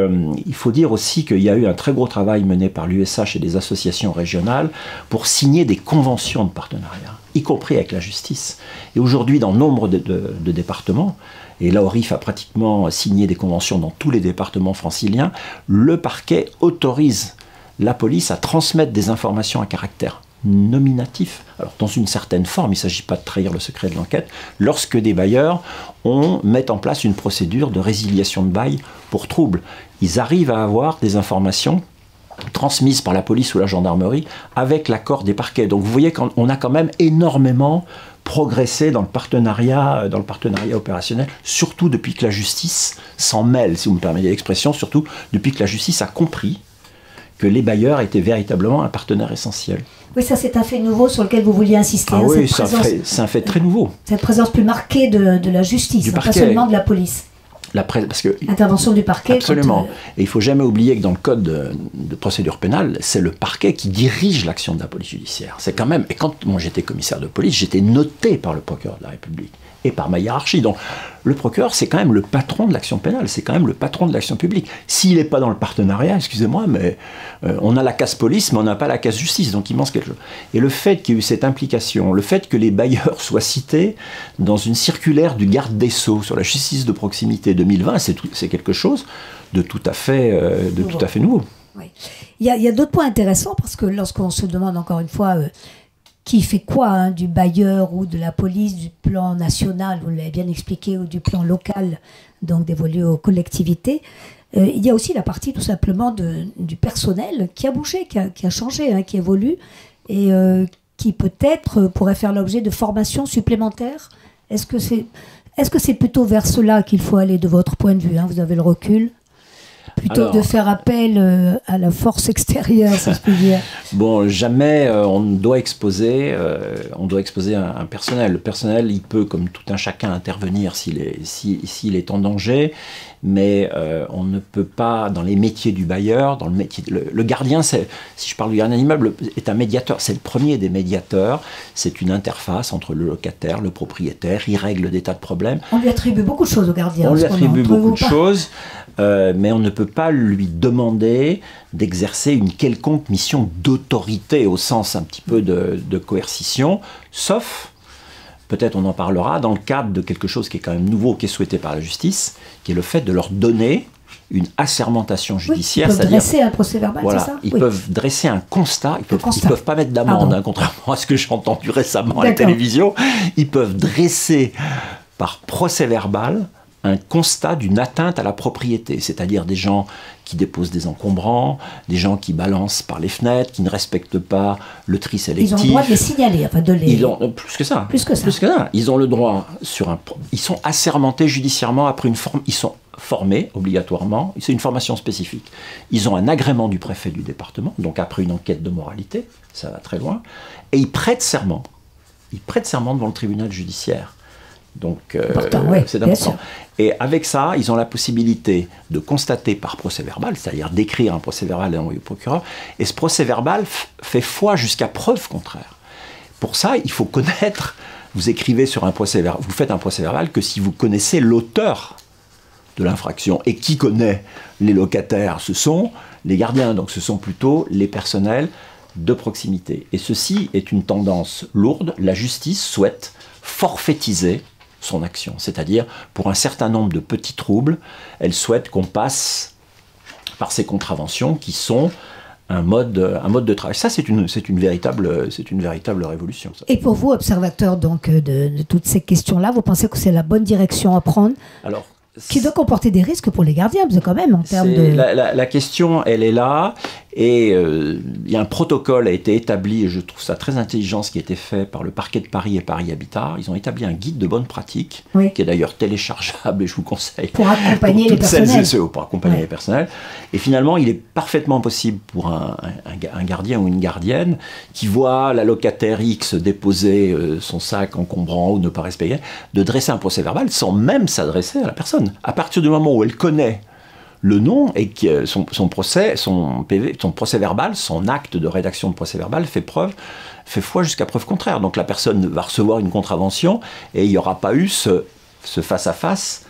il faut dire aussi qu'il y a eu un très gros travail mené par l'USH et des associations régionales pour signer des conventions de partenariat, y compris avec la justice. Et aujourd'hui, dans nombre de départements, et l'AORIF a pratiquement signé des conventions dans tous les départements franciliens, le parquet autorise la police à transmettre des informations à caractère nominatif, alors dans une certaine forme, il ne s'agit pas de trahir le secret de l'enquête, lorsque des bailleurs mettent en place une procédure de résiliation de bail pour trouble. Ils arrivent à avoir des informations transmises par la police ou la gendarmerie avec l'accord des parquets. Donc vous voyez qu'on a quand même énormément progressé dans le partenariat opérationnel, surtout depuis que la justice s'en mêle, si vous me permettez l'expression, surtout depuis que la justice a compris que les bailleurs étaient véritablement un partenaire essentiel. Oui, ça c'est un fait nouveau sur lequel vous vouliez insister. Ah oui, c'est un fait très nouveau. Cette présence plus marquée de la justice, pas seulement de la police. Parce que intervention du parquet. Absolument. Et il ne faut jamais oublier que dans le code de procédure pénale, c'est le parquet qui dirige l'action de la police judiciaire. C'est quand même. Et quand moi j'étais commissaire de police, j'étais noté par le procureur de la République et par ma hiérarchie. Donc le procureur, c'est quand même le patron de l'action pénale, c'est quand même le patron de l'action publique. S'il n'est pas dans le partenariat, excusez-moi, mais on a la case police, mais on n'a pas la case justice, donc il manque quelque chose. Et le fait qu'il y ait eu cette implication, le fait que les bailleurs soient cités dans une circulaire du garde des Sceaux sur la justice de proximité 2020, c'est quelque chose de tout à fait nouveau. Oui. Il y a d'autres points intéressants, parce que lorsqu'on se demande encore une fois qui fait quoi, hein, du bailleur ou de la police, du plan national, vous l'avez bien expliqué, ou du plan local, donc dévolu aux collectivités, il y a aussi la partie tout simplement du personnel qui a bougé, qui a changé, hein, qui évolue, et qui peut-être pourrait faire l'objet de formations supplémentaires. Est-ce que c'est plutôt vers cela qu'il faut aller de votre point de vue, hein, vous avez le recul, plutôt que de faire appel à la force extérieure, si je puis dire. Bon, jamais on doit exposer un personnel. Le personnel, il peut, comme tout un chacun, intervenir s'il est en danger, mais on ne peut pas, dans les métiers du bailleur, dans le métier... Le gardien, si je parle du gardien d'immeuble, est un médiateur. C'est le premier des médiateurs. C'est une interface entre le locataire, le propriétaire. Il règle des tas de problèmes. On lui attribue beaucoup de choses au gardien. On lui attribue beaucoup de choses. Mais on ne peut pas lui demander d'exercer une quelconque mission d'autorité au sens un petit peu de coercition, sauf, peut-être on en parlera, dans le cadre de quelque chose qui est quand même nouveau, qui est souhaité par la justice, qui est le fait de leur donner une assermentation judiciaire. Ils peuvent dresser un procès-verbal, voilà, c'est ça? Ils peuvent dresser un constat, ils peuvent pas mettre d'amende, hein, contrairement à ce que j'ai entendu récemment à la télévision. Ils peuvent dresser par procès-verbal un constat d'une atteinte à la propriété, c'est-à-dire des gens qui déposent des encombrants, des gens qui balancent par les fenêtres, qui ne respectent pas le tri sélectif. Ils ont le droit de les signaler, enfin de les... Plus que ça. Ils ont le droit ils sont assermentés judiciairement après une forme. Ils sont formés obligatoirement. C'est une formation spécifique. Ils ont un agrément du préfet du département, donc après une enquête de moralité, ça va très loin, et ils prêtent serment. ils prêtent serment devant le tribunal judiciaire. Donc, c'est important. Et avec ça, ils ont la possibilité de constater par procès-verbal, c'est-à-dire d'écrire un procès-verbal et d'envoyer au procureur. Et ce procès-verbal fait foi jusqu'à preuve contraire. Pour ça, il faut connaître. Vous écrivez sur un procès-verbal, vous faites un procès-verbal que si vous connaissez l'auteur de l'infraction. Et qui connaît les locataires? Ce sont les gardiens. Donc, ce sont plutôt les personnels de proximité. Et ceci est une tendance lourde. La justice souhaite forfaitiser son action. C'est-à-dire, pour un certain nombre de petits troubles, elle souhaite qu'on passe par ces contraventions qui sont un mode de travail. Ça, c'est une véritable révolution. Ça. Et pour vous, observateur donc, de toutes ces questions-là, vous pensez que c'est la bonne direction à prendre? Alors, qui doit comporter des risques pour les gardiens, parce que quand même, en termes de... La question, elle est là, et il y a un protocole a été établi, et je trouve ça très intelligent, ce qui a été fait par le parquet de Paris et Paris Habitat. Ils ont établi un guide de bonne pratique, qui est d'ailleurs téléchargeable, et je vous conseille. Pour accompagner les personnels. Pour accompagner les personnels. Et finalement, il est parfaitement possible pour un gardien ou une gardienne qui voit la locataire X déposer son sac encombrant ou ne pas respecter, de dresser un procès-verbal sans même s'adresser à la personne. À partir du moment où elle connaît le nom et que son procès-verbal, son acte de rédaction de procès-verbal fait foi jusqu'à preuve contraire. Donc la personne va recevoir une contravention et il n'y aura pas eu ce face-à-face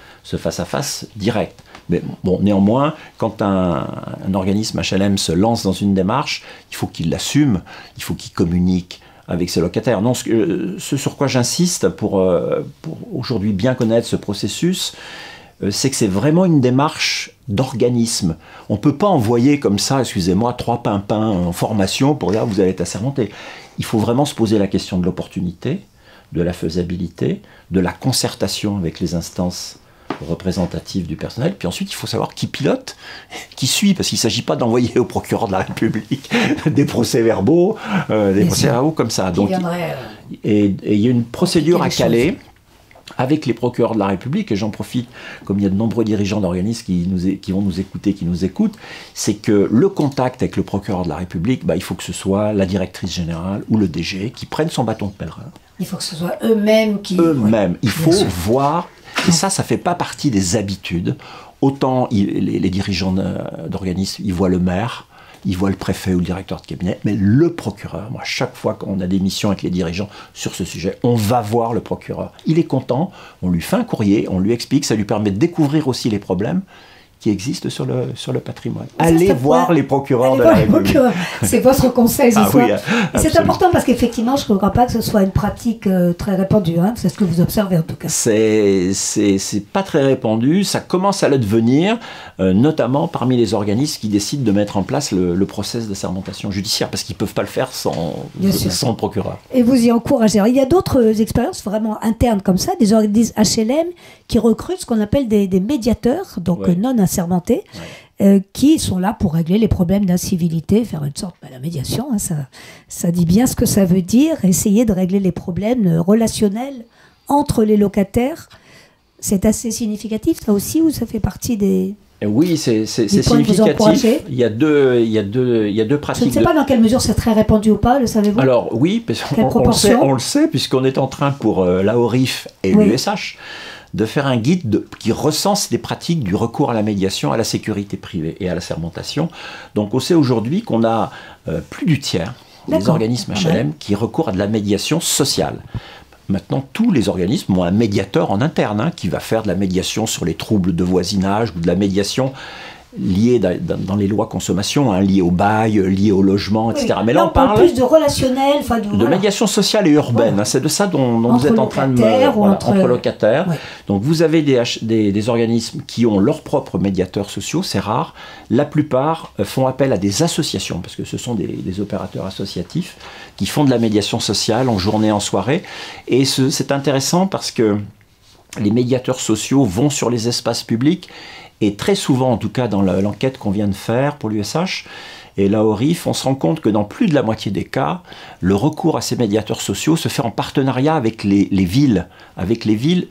direct. Mais bon, néanmoins, quand un organisme HLM se lance dans une démarche, il faut qu'il l'assume, il faut qu'il communique avec ses locataires. Non, ce sur quoi j'insiste pour aujourd'hui bien connaître ce processus, c'est que c'est vraiment une démarche d'organisme. On ne peut pas envoyer comme ça, excusez-moi, 3 pimpins en formation pour dire vous allez être assermenté. Il faut vraiment se poser la question de l'opportunité, de la faisabilité, de la concertation avec les instances représentatives du personnel. Puis ensuite, il faut savoir qui pilote, qui suit, parce qu'il ne s'agit pas d'envoyer au procureur de la République des procès-verbaux, comme ça. Donc, et il y a une procédure à caler avec les procureurs de la République, et j'en profite, comme il y a de nombreux dirigeants d'organismes qui vont nous écouter, qui nous écoutent, c'est que le contact avec le procureur de la République, il faut que ce soit la directrice générale ou le DG qui prennent son bâton de pèlerin. Il faut que ce soit eux-mêmes qui... Eux-mêmes. Il faut voir, et ça ne fait pas partie des habitudes. Autant les dirigeants d'organismes, ils voient le maire, ils voient le préfet ou le directeur de cabinet, mais le procureur, moi, chaque fois qu'on a des missions avec les dirigeants sur ce sujet, on va voir le procureur. Il est content, on lui fait un courrier, on lui explique, ça lui permet de découvrir aussi les problèmes qui existent sur le patrimoine. Allez voir les procureurs de la République. C'est votre conseil ce soir. Oui, c'est important parce qu'effectivement, je ne crois pas que ce soit une pratique très répandue. C'est ce que vous observez en tout cas. C'est pas très répandu. Ça commence à le devenir, notamment parmi les organismes qui décident de mettre en place le process de sermentation judiciaire, parce qu'ils ne peuvent pas le faire sans le procureur. Et vous y encouragez. Alors, il y a d'autres expériences vraiment internes comme ça, des organismes HLM qui recrutent ce qu'on appelle des médiateurs, donc non assermentés, qui sont là pour régler les problèmes d'incivilité, faire une sorte de la médiation, ça dit bien ce que ça veut dire, essayer de régler les problèmes relationnels entre les locataires. C'est assez significatif, ça aussi, ou ça fait partie des... Oui, c'est significatif. Il y a deux pratiques. Je ne sais pas dans quelle mesure c'est très répandu ou pas, le savez-vous? Alors oui, parce on le sait, puisqu'on est en train pour l'AORIF et l'USH de faire un guide qui recense les pratiques du recours à la médiation, à la sécurité privée et à la sermentation. Donc on sait aujourd'hui qu'on a plus du tiers des organismes HLM qui recourent à de la médiation sociale. Maintenant, tous les organismes ont un médiateur en interne qui va faire de la médiation sur les troubles de voisinage ou de la médiation liée dans les lois consommation, liée au bail, liée au logement, etc. Mais là, on parle plus de relationnel, de médiation sociale et urbaine. C'est de ça dont vous êtes en train de entre locataires. Donc, vous avez des organismes qui ont leurs propres médiateurs sociaux, c'est rare. La plupart font appel à des associations, parce que ce sont des opérateurs associatifs qui font de la médiation sociale en journée, en soirée. Et c'est intéressant parce que les médiateurs sociaux vont sur les espaces publics. Et très souvent, en tout cas dans l'enquête qu'on vient de faire pour l'USH et l'AORIF, on se rend compte que dans plus de la moitié des cas, le recours à ces médiateurs sociaux se fait en partenariat avec les villes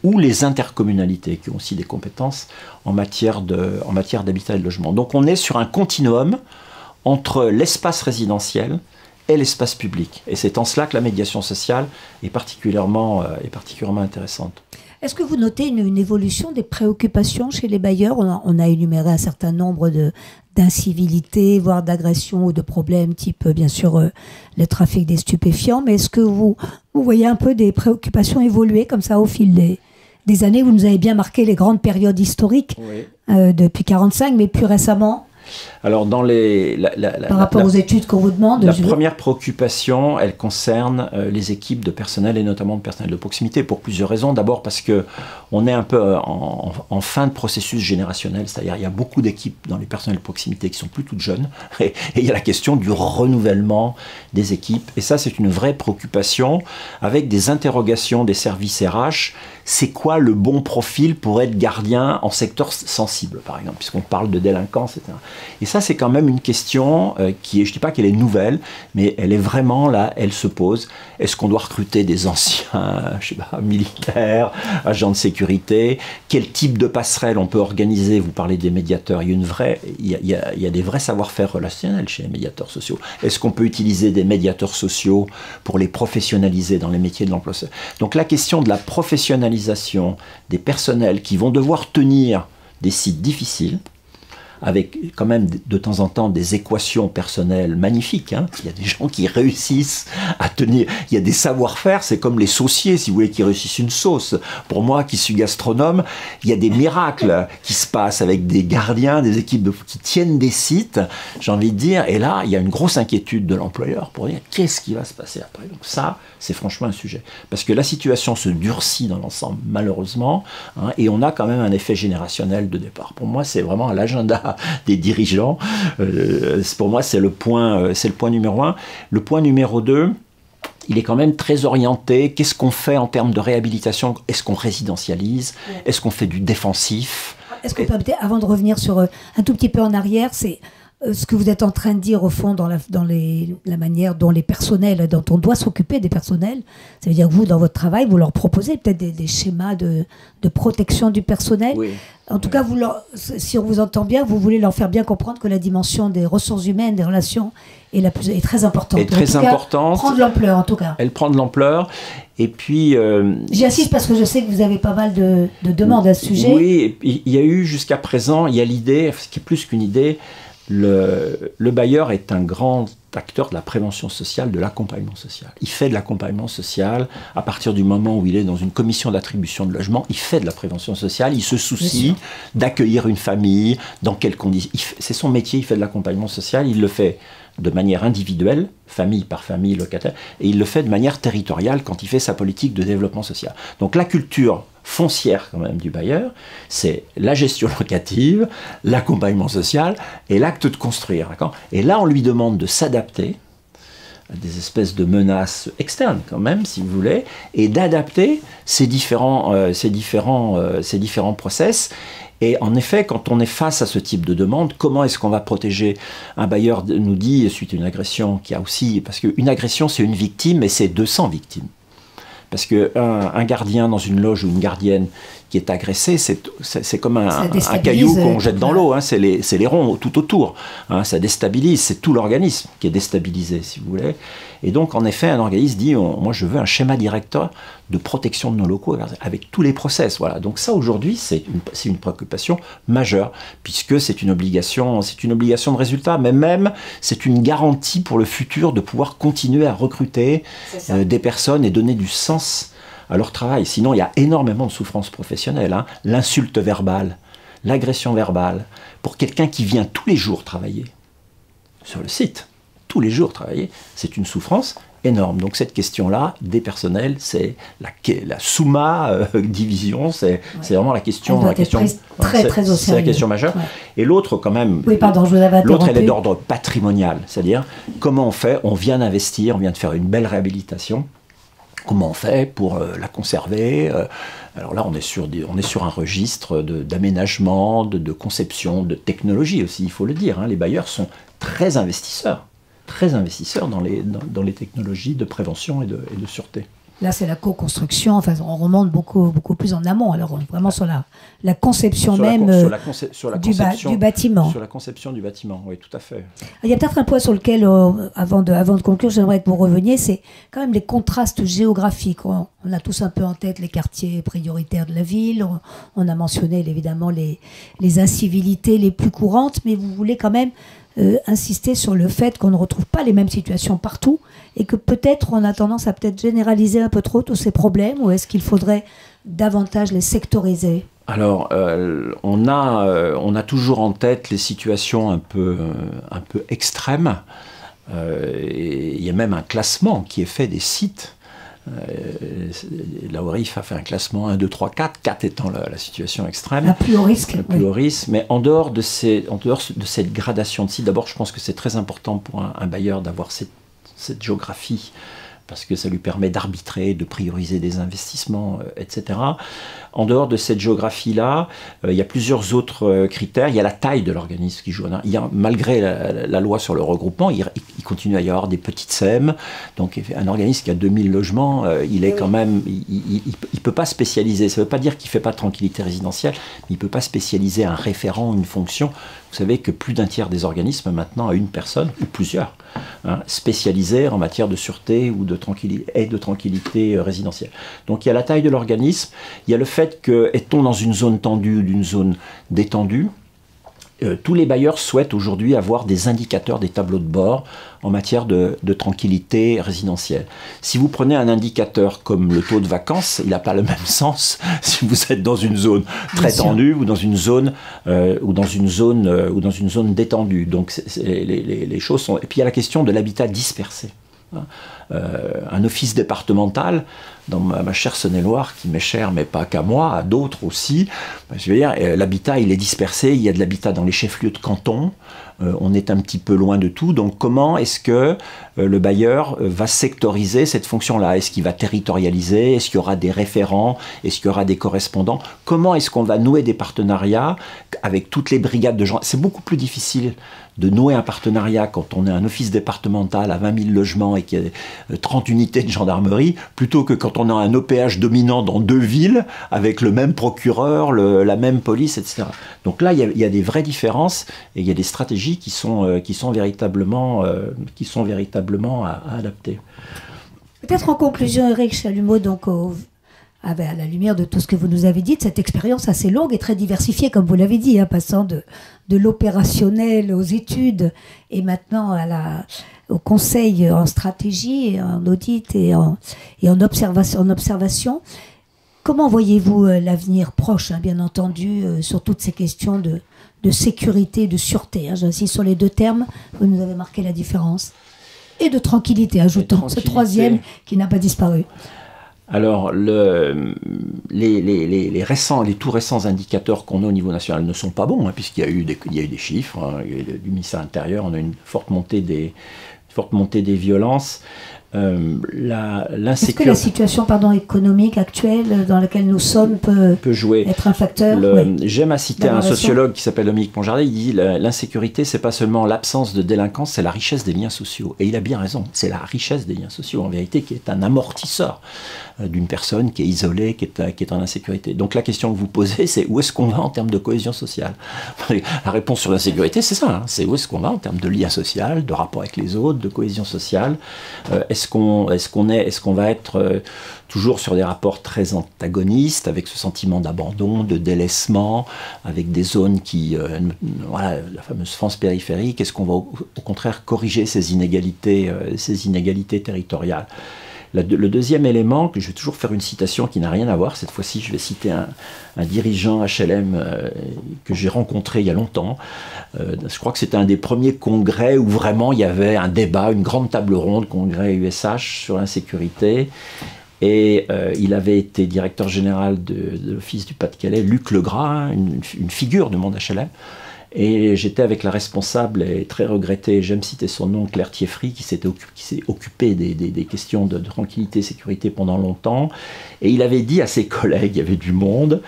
ou les intercommunalités qui ont aussi des compétences en matière d'habitat et de logement. Donc on est sur un continuum entre l'espace résidentiel et l'espace public. Et c'est en cela que la médiation sociale est particulièrement intéressante. Est-ce que vous notez une évolution des préoccupations chez les bailleurs? On a énuméré un certain nombre d'incivilités, voire d'agressions ou de problèmes, type bien sûr le trafic des stupéfiants. Mais est-ce que vous voyez un peu des préoccupations évoluer comme ça au fil des années? Vous nous avez bien marqué les grandes périodes historiques, oui, depuis 1945, mais plus récemment. Alors, dans par rapport aux études qu'on vous demande, la première préoccupation, elle concerne les équipes de personnel et notamment de personnel de proximité pour plusieurs raisons. D'abord parce que on est un peu en fin de processus générationnel, c'est-à-dire il y a beaucoup d'équipes dans les personnels de proximité qui sont plus toutes jeunes et il y a la question du renouvellement des équipes. Et ça, c'est une vraie préoccupation avec des interrogations des services RH. C'est quoi le bon profil pour être gardien en secteur sensible, par exemple, puisqu'on parle de délinquance, etc. Et ça, c'est quand même une question qui est, je ne dis pas qu'elle est nouvelle, mais elle est vraiment là, elle se pose. Est-ce qu'on doit recruter des anciens, je sais pas, militaires, agents de sécurité? Quel type de passerelle on peut organiser? Vous parlez des médiateurs, il y a des vrais savoir-faire relationnels chez les médiateurs sociaux. Est-ce qu'on peut utiliser des médiateurs sociaux pour les professionnaliser dans les métiers de l'emploi? Donc la question de la professionnalisation des personnels qui vont devoir tenir des sites difficiles, avec quand même de temps en temps des équations personnelles magnifiques. Hein. Il y a des gens qui réussissent à tenir, il y a des savoir-faire, c'est comme les sauciers, si vous voulez, qui réussissent une sauce. Pour moi, qui suis gastronome, il y a des miracles qui se passent avec des gardiens, des équipes qui tiennent des sites, j'ai envie de dire, et là, il y a une grosse inquiétude de l'employeur pour dire qu'est-ce qui va se passer après. Donc ça, c'est franchement un sujet. Parce que la situation se durcit dans l'ensemble, malheureusement, hein, et on a quand même un effet générationnel de départ. Pour moi, c'est vraiment à l'agenda des dirigeants. Pour moi, c'est le point numéro 1. Le point numéro 2, il est quand même très orienté. Qu'est-ce qu'on fait en termes de réhabilitation? Est-ce qu'on résidentialise? Est-ce qu'on fait du défensif? Est-ce qu'on peut, avant de revenir sur un tout petit peu en arrière, c'est ce que vous êtes en train de dire au fond dans la manière dont les personnels, dont on doit s'occuper des personnels, ça veut dire que vous, dans votre travail, vous leur proposez peut-être des schémas de protection du personnel. Oui. En tout cas, si on vous entend bien, vous voulez leur faire bien comprendre que la dimension des ressources humaines, des relations, est très importante. Est très importante. Prend de l'ampleur, en tout cas. Elle prend de l'ampleur. Et puis... J'y assiste parce que je sais que vous avez pas mal de demandes à ce sujet. Oui, il y a eu jusqu'à présent, il y a l'idée, ce qui est plus qu'une idée, le bailleur est un grand acteur de la prévention sociale, de l'accompagnement social. Il fait de l'accompagnement social à partir du moment où il est dans une commission d'attribution de logement. Il fait de la prévention sociale, il se soucie d'accueillir une famille, dans quelles conditions. C'est son métier, il fait de l'accompagnement social, il le fait de manière individuelle, famille par famille, locataire, et il le fait de manière territoriale quand il fait sa politique de développement social. Donc la culture foncière quand même du bailleur, c'est la gestion locative, l'accompagnement social et l'acte de construire. Et là, on lui demande de s'adapter à des espèces de menaces externes quand même, si vous voulez, et d'adapter ces différents process. Et en effet, quand on est face à ce type de demande, comment est-ce qu'on va protéger? Un bailleur nous dit, suite à une agression, qui a aussi... Parce qu'une agression, c'est une victime, mais c'est 200 victimes. Parce qu'un gardien dans une loge ou une gardienne qui est agressé, c'est comme un caillou qu'on jette dans l'eau, hein, c'est les ronds tout autour. Hein, ça déstabilise, c'est tout l'organisme qui est déstabilisé, si vous voulez. Et donc, en effet, un organisme dit, moi je veux un schéma directeur de protection de nos locaux avec tous les process. Voilà. Donc ça, aujourd'hui, c'est une préoccupation majeure, puisque c'est une obligation de résultat, mais même c'est une garantie pour le futur de pouvoir continuer à recruter des personnes et donner du sens à leur travail. Sinon, il y a énormément de souffrance professionnelle. Hein. L'insulte verbale, l'agression verbale, pour quelqu'un qui vient tous les jours travailler sur le site, tous les jours travailler, c'est une souffrance énorme. Donc cette question-là, des personnels, c'est la division, c'est vraiment la question... très au sérieux. C'est la question majeure. Ouais. Et l'autre, quand même... Oui, pardon, je vous avais interrompu. L'autre, elle est d'ordre patrimonial. C'est-à-dire, comment on fait? On vient d'investir, on vient de faire une belle réhabilitation. Comment on fait pour la conserver? Alors là, on est sur un registre d'aménagement, de conception, de technologie aussi, il faut le dire. Hein. Les bailleurs sont très investisseurs dans les technologies de prévention et de sûreté. Là, c'est la co-construction. Enfin, on remonte beaucoup plus en amont. Alors, vraiment sur la conception même du bâtiment. Sur la conception du bâtiment, oui, tout à fait. Il y a peut-être un point sur lequel, avant de conclure, j'aimerais que vous reveniez, c'est quand même les contrastes géographiques. On a tous un peu en tête les quartiers prioritaires de la ville. On a mentionné, évidemment, les incivilités les plus courantes, mais vous voulez quand même insister sur le fait qu'on ne retrouve pas les mêmes situations partout et que peut-être on a tendance à peut-être généraliser un peu trop tous ces problèmes, ou est-ce qu'il faudrait davantage les sectoriser? Alors, on a toujours en tête les situations un peu extrêmes. Il y a même un classement qui est fait des sites. La ORIF a fait un classement 1, 2, 3, 4, 4 étant la situation extrême. La plus haut risque. Le plus haut risque. Mais en dehors de cette gradation de sites, d'abord, je pense que c'est très important pour un bailleur d'avoir cette géographie, parce que ça lui permet d'arbitrer, de prioriser des investissements, etc. En dehors de cette géographie-là, il y a plusieurs autres critères. Il y a la taille de l'organisme qui joue. Malgré la loi sur le regroupement, il continue à y avoir des petites SEM. Donc un organisme qui a 2000 logements, il est quand même... Il ne peut pas spécialiser. Ça ne veut pas dire qu'il ne fait pas de tranquillité résidentielle, mais il ne peut pas spécialiser un référent, une fonction. Vous savez que plus d'un tiers des organismes maintenant a une personne, ou plusieurs, spécialisés en matière de sûreté ou de tranquillité résidentielle. Donc il y a la taille de l'organisme, il y a le fait que, est-on dans une zone tendue ou d'une zone détendue, tous les bailleurs souhaitent aujourd'hui avoir des indicateurs, des tableaux de bord en matière de tranquillité résidentielle. Si vous prenez un indicateur comme le taux de vacances, il n'a pas le même sens si vous êtes dans une zone très tendue ou dans une zone détendue. Donc les choses sont... Et puis il y a la question de l'habitat dispersé. Un office départemental dans ma chère Saône-et-Loire, qui m'est chère mais pas qu'à moi, à d'autres aussi, je veux dire, l'habitat il est dispersé, il y a de l'habitat dans les chefs-lieux de canton, on est un petit peu loin de tout, donc comment est-ce que le bailleur va sectoriser cette fonction-là? Est-ce qu'il va territorialiser? Est-ce qu'il y aura des référents? Est-ce qu'il y aura des correspondants? Comment est-ce qu'on va nouer des partenariats avec toutes les brigades de gens? C'est beaucoup plus difficile de nouer un partenariat quand on est un office départemental à 20 000 logements et qu'il y a 30 unités de gendarmerie, plutôt que quand on a un OPH dominant dans 2 villes avec le même procureur, la même police, etc. Donc là, il y a des vraies différences et il y a des stratégies qui sont véritablement à adapter. Peut-être en conclusion, Éric Chalumeau, donc à la lumière de tout ce que vous nous avez dit, de cette expérience assez longue et très diversifiée, comme vous l'avez dit, passant de l'opérationnel aux études et maintenant au conseil en stratégie, en audit et en observation. Comment voyez-vous l'avenir proche, bien entendu, sur toutes ces questions de sécurité, de sûreté, j'insiste sur les 2 termes, vous nous avez marqué la différence. Et de tranquillité, ajoutons ce 3e qui n'a pas disparu. Alors, les tout récents indicateurs qu'on a au niveau national ne sont pas bons, puisqu'il y a eu des chiffres du ministère de l'Intérieur, on a une forte montée des violences. Est-ce que la situation économique actuelle dans laquelle nous sommes peut jouer, être un facteur? J'aime à citer un sociologue qui s'appelle Dominique Ponjardet, il dit l'insécurité, c'est pas seulement l'absence de délinquance, c'est la richesse des liens sociaux. Et il a bien raison, c'est la richesse des liens sociaux, en vérité, qui est un amortisseur d'une personne qui est isolée, qui est en insécurité. Donc la question que vous posez, c'est où est-ce qu'on va en termes de cohésion sociale? La réponse sur l'insécurité, c'est ça, c'est où est-ce qu'on va en termes de lien social, de rapport avec les autres, de cohésion sociale. Est-ce qu'on va être toujours sur des rapports très antagonistes, avec ce sentiment d'abandon, de délaissement, avec des zones la fameuse France périphérique? Est-ce qu'on va au contraire corriger ces inégalités territoriales? Le deuxième élément, que je vais toujours faire une citation qui n'a rien à voir, cette fois-ci je vais citer un dirigeant HLM que j'ai rencontré il y a longtemps. Je crois que c'était un des premiers congrès où vraiment il y avait un débat, une grande table ronde, congrès USH sur l'insécurité. Et il avait été directeur général de l'Office du Pas-de-Calais, Luc Legras, une figure du monde HLM. Et j'étais avec la responsable, et très regrettée, j'aime citer son nom, Claire Thieffry, qui s'est occupée des questions de tranquillité, sécurité pendant longtemps. Et il avait dit à ses collègues, il y avait du monde,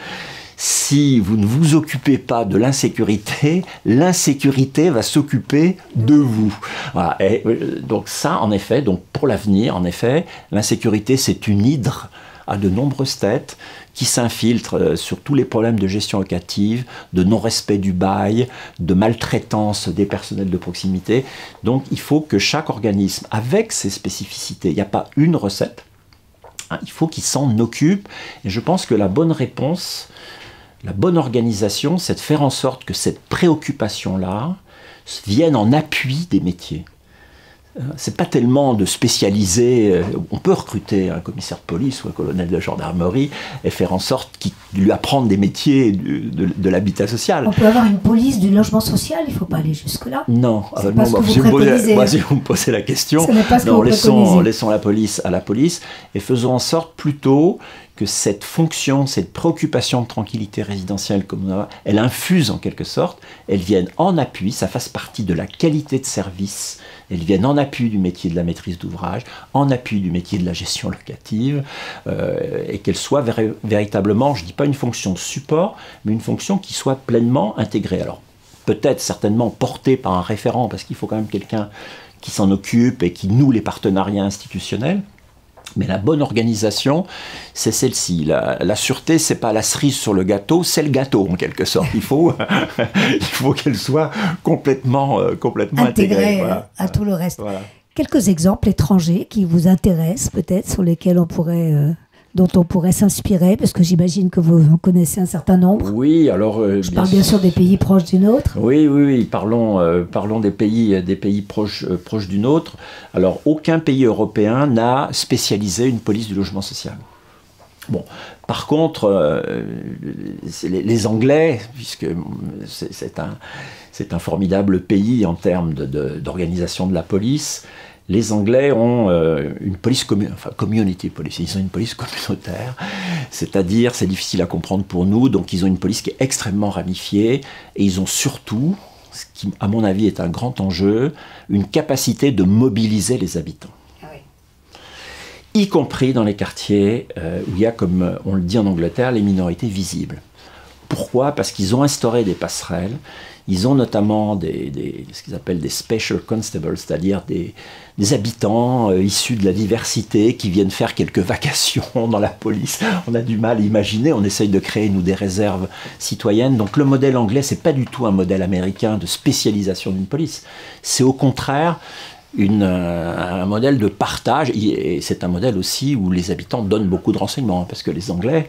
si vous ne vous occupez pas de l'insécurité, l'insécurité va s'occuper de vous. Voilà. Et donc ça, en effet, donc pour l'avenir, en effet, l'insécurité, c'est une hydre à de nombreuses têtes qui s'infiltrent sur tous les problèmes de gestion locative, de non-respect du bail, de maltraitance des personnels de proximité. Donc il faut que chaque organisme, avec ses spécificités, il n'y a pas une recette, hein, il faut qu'il s'en occupe. Et je pense que la bonne réponse, la bonne organisation, c'est de faire en sorte que cette préoccupation-là vienne en appui des métiers. C'est pas tellement de spécialiser. On peut recruter un commissaire de police ou un colonel de gendarmerie et faire en sorte qu'il lui apprendre des métiers de l'habitat social. On peut avoir une police du logement social, il ne faut pas aller jusque-là. Non, si vous me posez la question, non, laissons la police à la police et faisons en sorte plutôt que cette fonction, cette préoccupation de tranquillité résidentielle, elle infuse en quelque sorte, elle vienne en appui, ça fasse partie de la qualité de service, elle vienne en appui du métier de la maîtrise d'ouvrage, en appui du métier de la gestion locative, et qu'elle soit véritablement, je ne dis pas une fonction support, mais une fonction qui soit pleinement intégrée. Alors, peut-être certainement portée par un référent, parce qu'il faut quand même quelqu'un qui s'en occupe et qui noue les partenariats institutionnels. Mais la bonne organisation, c'est celle-ci. La sûreté, c'est pas la cerise sur le gâteau, c'est le gâteau en quelque sorte. Il faut qu'elle soit complètement intégrée voilà. À tout le reste. Voilà. Quelques exemples étrangers qui vous intéressent peut-être, sur lesquels dont on pourrait s'inspirer, parce que j'imagine que vous en connaissez un certain nombre. Oui, alors... Je parle bien sûr des pays proches du nôtre. Oui, parlons des pays proches du nôtre. Alors, aucun pays européen n'a spécialisé une police du logement social. Bon, par contre, les Anglais, puisque c'est un formidable pays en termes d'organisation de la police, les Anglais ont une police community police, ils ont une police communautaire, c'est-à-dire, c'est difficile à comprendre pour nous, donc ils ont une police qui est extrêmement ramifiée, et ils ont surtout, ce qui à mon avis est un grand enjeu, une capacité de mobiliser les habitants. Y compris dans les quartiers où il y a, comme on le dit en Angleterre, les minorités visibles. Pourquoi ? Parce qu'ils ont instauré des passerelles. Ils ont notamment ce qu'ils appellent des special constables, c'est-à-dire des habitants issus de la diversité qui viennent faire quelques vacations dans la police. On a du mal à imaginer, on essaye de créer, nous, des réserves citoyennes. Donc le modèle anglais, c'est pas du tout un modèle américain de spécialisation d'une police. C'est au contraire un modèle de partage, et c'est un modèle aussi où les habitants donnent beaucoup de renseignements, parce que les Anglais,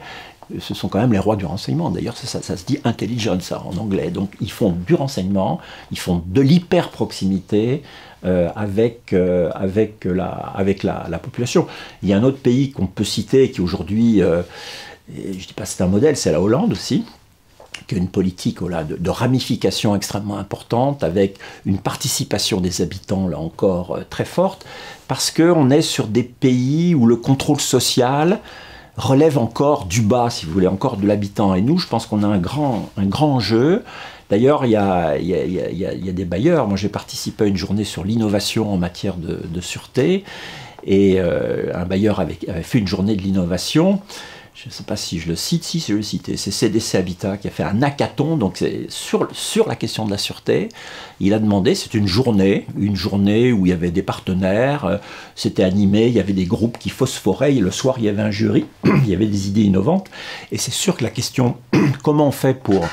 ce sont quand même les rois du renseignement. D'ailleurs, ça se dit intelligence en anglais. Donc, ils font du renseignement, ils font de l'hyper-proximité avec la population. Il y a un autre pays qu'on peut citer qui aujourd'hui, je ne dis pas c'est un modèle, c'est la Hollande aussi, qui a une politique de ramification extrêmement importante, avec une participation des habitants, là encore, très forte, parce qu'on est sur des pays où le contrôle social relève encore du bas, si vous voulez, encore de l'habitant. Et nous, je pense qu'on a un grand enjeu. D'ailleurs, il y a des bailleurs. Moi, j'ai participé à une journée sur l'innovation en matière de sûreté, et un bailleur avait fait une journée de l'innovation. Je ne sais pas si je le cite, si je le cite, c'est CDC Habitat qui a fait un hackathon, donc c'est sur la question de la sûreté. Il a demandé, c'est une journée où il y avait des partenaires, c'était animé, il y avait des groupes qui phosphoraient, et le soir il y avait un jury, il y avait des idées innovantes, et c'est sûr que la question, comment on fait pour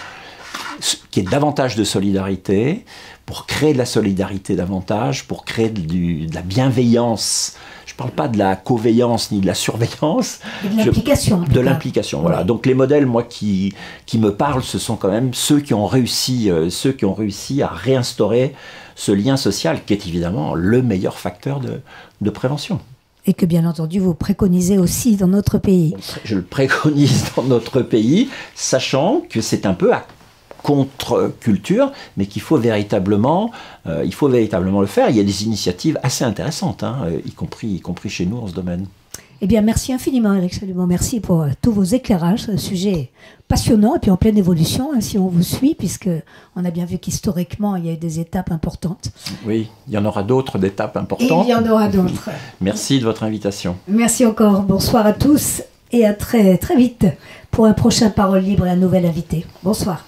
qu'il y ait davantage de solidarité, pour créer de la solidarité davantage, pour créer de la bienveillance. Je ne parle pas de la coveillance ni de la surveillance. Et de l'implication. De l'implication, voilà. Oui. Donc les modèles, moi, qui me parlent, ce sont quand même ceux qui ont réussi à réinstaurer ce lien social, qui est évidemment le meilleur facteur de prévention. Et que, bien entendu, vous préconisez aussi dans notre pays. Je le préconise dans notre pays, sachant que c'est un peu à contre-culture, mais qu'il faut véritablement le faire. Il y a des initiatives assez intéressantes, y compris chez nous en ce domaine. Eh bien, merci infiniment, Éric Chalumeau. Merci pour tous vos éclairages. Un sujet passionnant et puis en pleine évolution, si on vous suit, puisqu'on a bien vu qu'historiquement, il y a eu des étapes importantes. Oui, il y en aura d'autres d'étapes importantes. Et il y en aura d'autres. Merci de votre invitation. Merci encore. Bonsoir à tous et à très, très vite pour un prochain Parole Libre et un nouvel invité. Bonsoir.